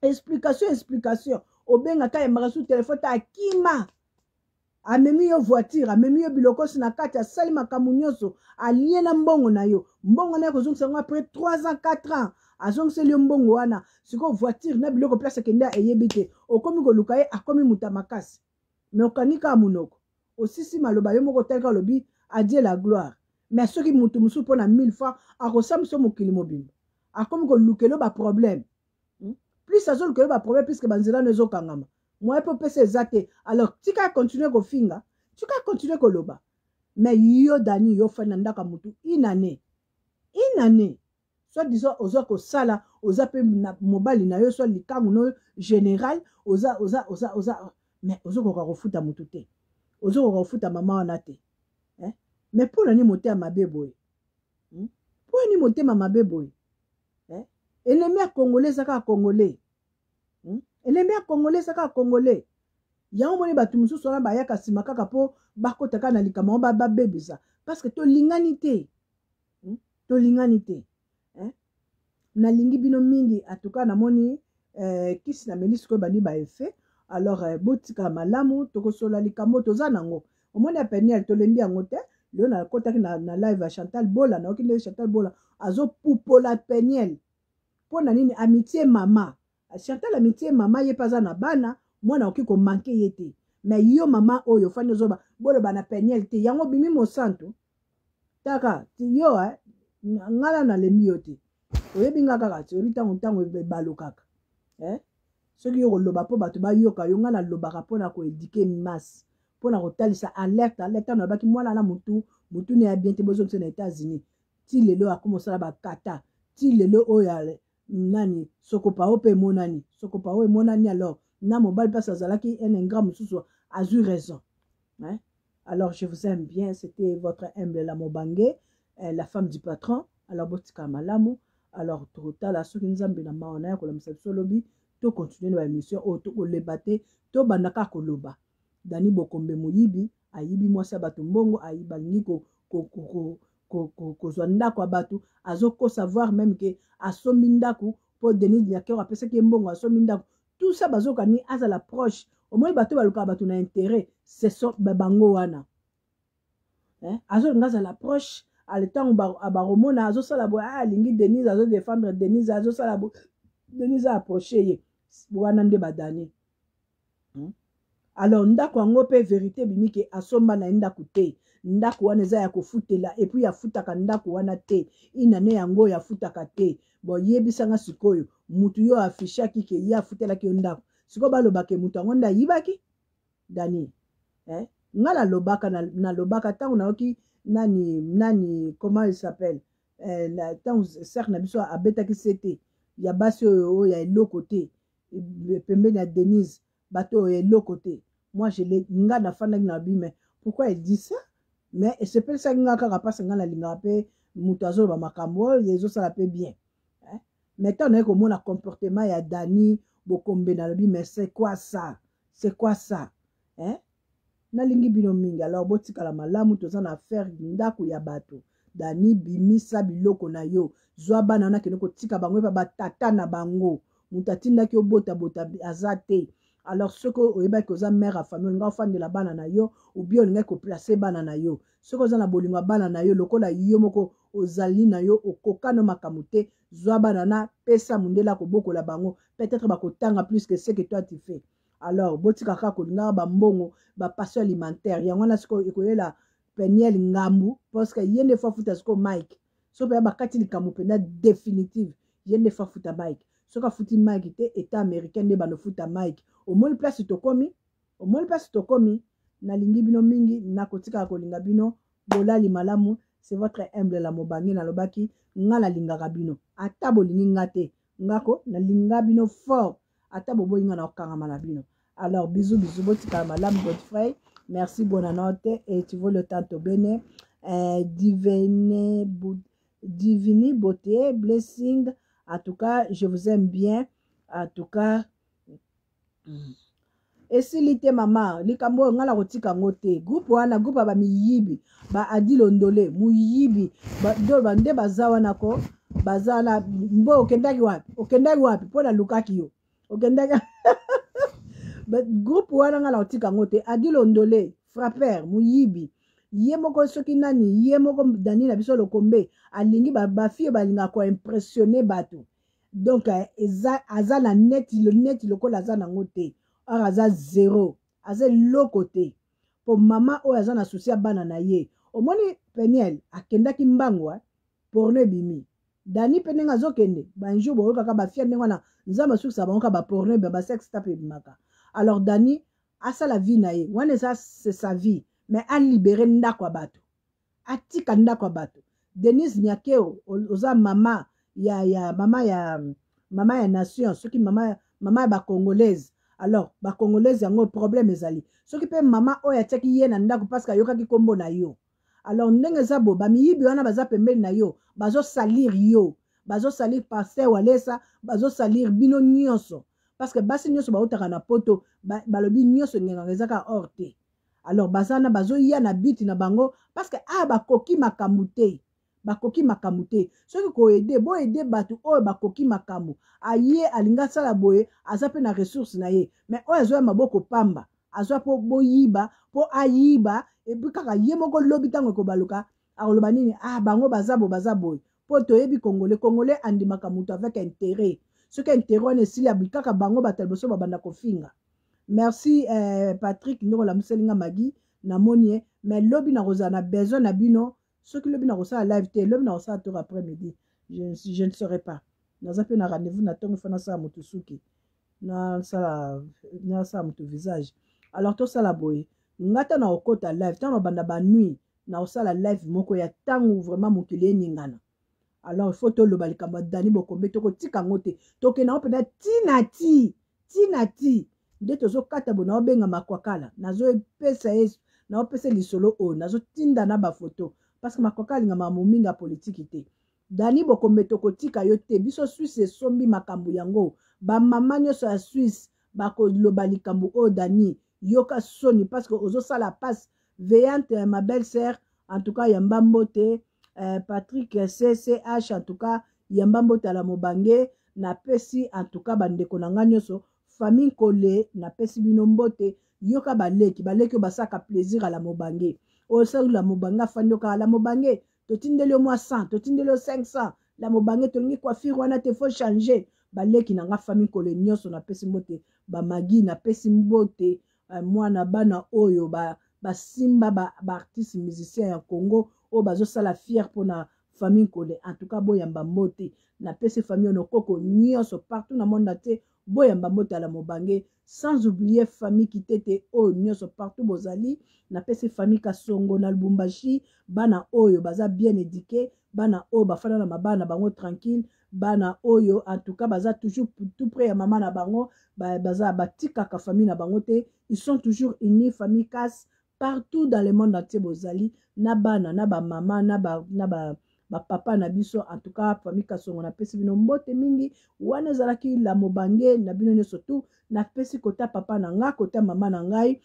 explication obengaka yembaka su telefone ta akima amemi yo voiture amemi yo bilokosi na kati asali makambo nyonso alie na mbongo na yo mbongo na ye kozongisa yango après 3 ans 4 ans azongiseli yo mbongo wana sikoyo voiture na biloko place akende eyebi te okomi koluka ye akomi muta makasi me okanika monoko osisi maloba yo moko otalika olobi adie la gloire me soki mutu mosusu mpo na 1000 francs akosambisa mokili mobimba akomi kolukelo baproblème plus azolukelo baproblème puisque banzela no ezokangama moye mpo pesa eza te alors tika continue kofinga tika continue koloba me yo Dani yo fani na ndaka mutu inane soit disons oza kosala oza pe na mobali na yo soit likangu no général oza mais ozokoka kofuta mutu te ozokoka kofuta mama wana te mais mpo nani motema mabe boye mpo nani motema mabe boye elemi ya congolais ezaka congolais elemi ya congolais ezaka congolais yango moni bato mosusu wana bayaka nsima kaka mpo bakotaka na likambo babebisa parce que tolingani te nalingi bino mingi atuka namoni kisi na melisi koyo bandi baefe alors botika malamu tokosola likambo toza nango omoni ya peniel tolembi yango te leo nakotaki na live ya Chantal Bola naoki nde Chantal Bola azopupola peniel mpo na nini amitié mama Chantal amitié mama ye paza na bana mwana oki komanke ye te me yo mama oyo fani ozoba boloba na peniel te yango bimi mosantu taka yo ngala na lembi yo te oyebi nga kaka ti oyebi ntango ebalo kaka soki yo koloba mpo bato bayoka yo nga nalobaka mpona koedike masse mpona kotalisa alerte na baki mwana na mutu ne ya bien te bozongisa na États-Unis ti lelo akoma osala bakata ti lelo oyo nani sokopa o mpe emonani alors na mobali mpasi azalaki un ingrat mosusu azwi raison alors je vous aime bien, c'était votre humble la Mobange la femme du patron alors botika malamu alors totala soki nzambe na maona ya kolamisa biso lobi to continuer na émission o to koleba te to bandaka koloba Dani Bokombe moyibi ayibi mwasi bato mbongo ayiba lingi kozwa ndako ya bato azoko savoir même que asombi ndako po Denis Nyakero apesaki mbongo asombi ndako tout ça bazoka ni azala proche au moins bato baluka bato na intérêt c'est so bango wana azo ngazala proche aletango baromona azosala bo lingi Denis azo défendre Denis azosala bo Denis a approché ye wana nde badani alors ndako yango pe vérité bimike asomba na ndako te ndako wana eza ya kofutela et puis afutaka ndako wana te inane yango ya futaka te bo yebisanga sikoyo mutu yo afishaki ke ya futelaki yo ndako sikoyo balobake mutu yango nda yibaki Dani ngala lobaka na lobaka tango naoki nani comment il s'appelle tango ser na biso abetaki sete ya basi oyo ya eloko te pembeni ya Denise bateau et l'autre côté. Moi, je l'ai nga na fana na bime. Pourquoi elle dit ça? Mais c'est pas ça nga ka pas nga la linga pe mutazo ba makambo les autres ça la peut bien. Maintenant on est comme on a comportement ya Dani Bokombe na lobi mais c'est quoi ça? C'est quoi ça? Na lingi bino mingi alors botika la malamu toza na affaire ndako ya bato. Dani bimisa biloko na yo. Zwa bana na kenoko tika bango pa batata na bango. Mutatinda ki obota azate alors ce que oyeba que oza mère à famille nga ofandela bana na yo ou bien olinga ko placer bana na yo ce que oza na bolingo bana na yo lokola yo moko ozali na yo okokano makambo te zwa bana na pesa mundela ko bokola bango peut-être bakotanga plus que ce que toi tu fais alors botika kaka kolinga ba mbongo ba passion alimentaire yango na siko ekoyela Peniel ngambu parce que yende fa futa siko Mike so pe bakati likambo pena définitive yende fa futa Mike so ka futi Mike te état américain de bano futa Mike au moins place to komi na lingi bino mingi na kotika kolinga bino bolali malamu c'est votre humble la mobangi na lobaki nga na lingaka bino ata bolingi ngate ngako na linga bino fort ata bobo inga na okangama na bino alors bisous botika malamu Godfrey merci bonne note et tu veux le temps te bénir divine beauté blessing en tout cas je vous aime bien en tout cas esilite mama likambo ngala kotika ngote groupe wana groupe ba miyibi ba adilo ndole muyibi do bande bazawa nako bazala mbo okendaki wapi pona lukaki yo okendaki groupe wana ngala kotika ngote adilo ndole frapper muyibi ye moko soki nani ye moko dani na biso lokombe alingi ba fille balinga ko impressionner bato donc aza na net lokola aza na ngote or aza zéro aza lokote po mama oyo aza na souci ya bana na ye omoni Peniel akendaki mbangwa porno ebimi dani pe ndenge azokende banjour boyokaka bafia ndenge wana nzambe asukisa bango ka baporno ba sex tape ebimaka alors dani asala vie na ye wana eza c'est sa vie mais alibere ndako ya bato atika ndako ya bato Denise Nyakeo oza mama mama ya nation soki mama ya ba congolaise alors ba congolaise yango problème ezali soki pe mama oyo atiaki ye na ndako parce que ayokaki kombo na yo alors ndenge eza bo bamiyibi wana baza pembeni na yo bazosalir yo bazosalir pasteur Walesa bazosalir bino nyonso parce que basi nyonso baotaka na poto balobi nyonso ngenganga ezaka hors te alors bazana bazoya na biti na bango parce que bakoki makambo te soki koede boede bato oyo bakoki makambo aye alinga sala boye aza pe na ressource na ye mais oyo azoya maboko pamba azwa po boyiba po ayiba epi kaka ye moko lobi ntango ekobaluka akoloba nini bango baza boye po toyebi congolais andimaka moto avec intérêt soki intérêt wana esili abi kaka bango bato liboso babanda kofinga merci Patrick ndeko lamuselinga magi na monie mais lobi na kozala na besoin na bino soki lobi na kosala live te lobi na kosala tour après midi je ne saurais pas naza pe na rendez-vous na tongo fana sala moto suki na sala moto visage alors to sala boye ngata na okota live tant banda ba nuit na osala live moko ya tango vraiment mokili eningana alors il faut to loba likambo dani bokombe to kotika ngote to ke na opena tinati nde tozo kata bona obenga makwakala nazo epesa yesu na opesa lisolo o nazo tinda na ba photo parce que makwakala nga mamuminga politique te dani bokombe to kotika yo te biso Suisse sombi makambo yango ba mama nyonso ya Suisse bako loba likambo o dani yoka soni parce que ozo sala passe veillante ma belle-sœur en tout cas yamba mbote Patrick CCH en tout cas yamba mbote la mobange na pesi en tout cas bandeko na nga nyonso famille Kole na pesi bino mbote yoka baleki basaka plaisir à la mobange o sa la mobange fandoka la mobange to tindeli moi 100 to tindeli 500 la mobange to lingi coiffure wana te faut changer baleki na nga famille Kole nyonso na pesi mbote ba magi na pesi mbote mwana bana oyo basimba ba artiste musicien ya Congo o bazosala fier pona famille Kole en tout cas boyamba mbote na pesi famille onokoko nyonso partout na monde te boyamba mbote ala mobange sans oublier famille kitete o nyonso partout bozali na pesi famille Kasongo na Lubumbashi bana oyo baza bien éduqué bana o bafana na mabana bango tranquille bana oyo en tout cas baza toujours tout près ya maman na bango baza batika ka famille na bango te ils sont toujours unis famille Kas partout dans le monde entier bozali na bana na ba mama na ba papa na biso en tout cas famille Kasongo na pesi bino mbote mingi wana ezalaki la mobange na bino nyonso tout na pesi kota papa na nga kota mama na ngai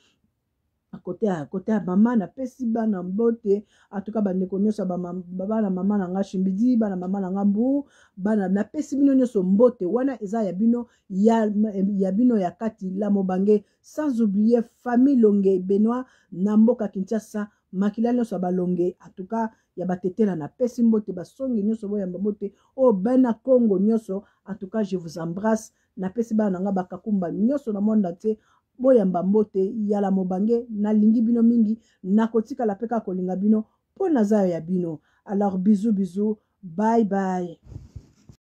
à côté à maman na pesi bana mbote en tout cas bande ko nyoso bana mama na nga shimbidi bana mama na nga mbu bana na pesi bino nyoso mbote wana eza ya bino ya bino ya kati la mobange sans oublier famille Longe Benoît na mboka Kinshasa makila nyoso balonge en tout cas ya batetela na pesi mbote basongi nyoso boya mbote o bana Congo nyoso en tout cas je vous embrasse na pesi bana nga bakakumba nyoso na monde entier boyamba mbote yala mobange nalingi bino mingi nakotika la peka kolinga bino po naza ya bino alors bisous bye bye.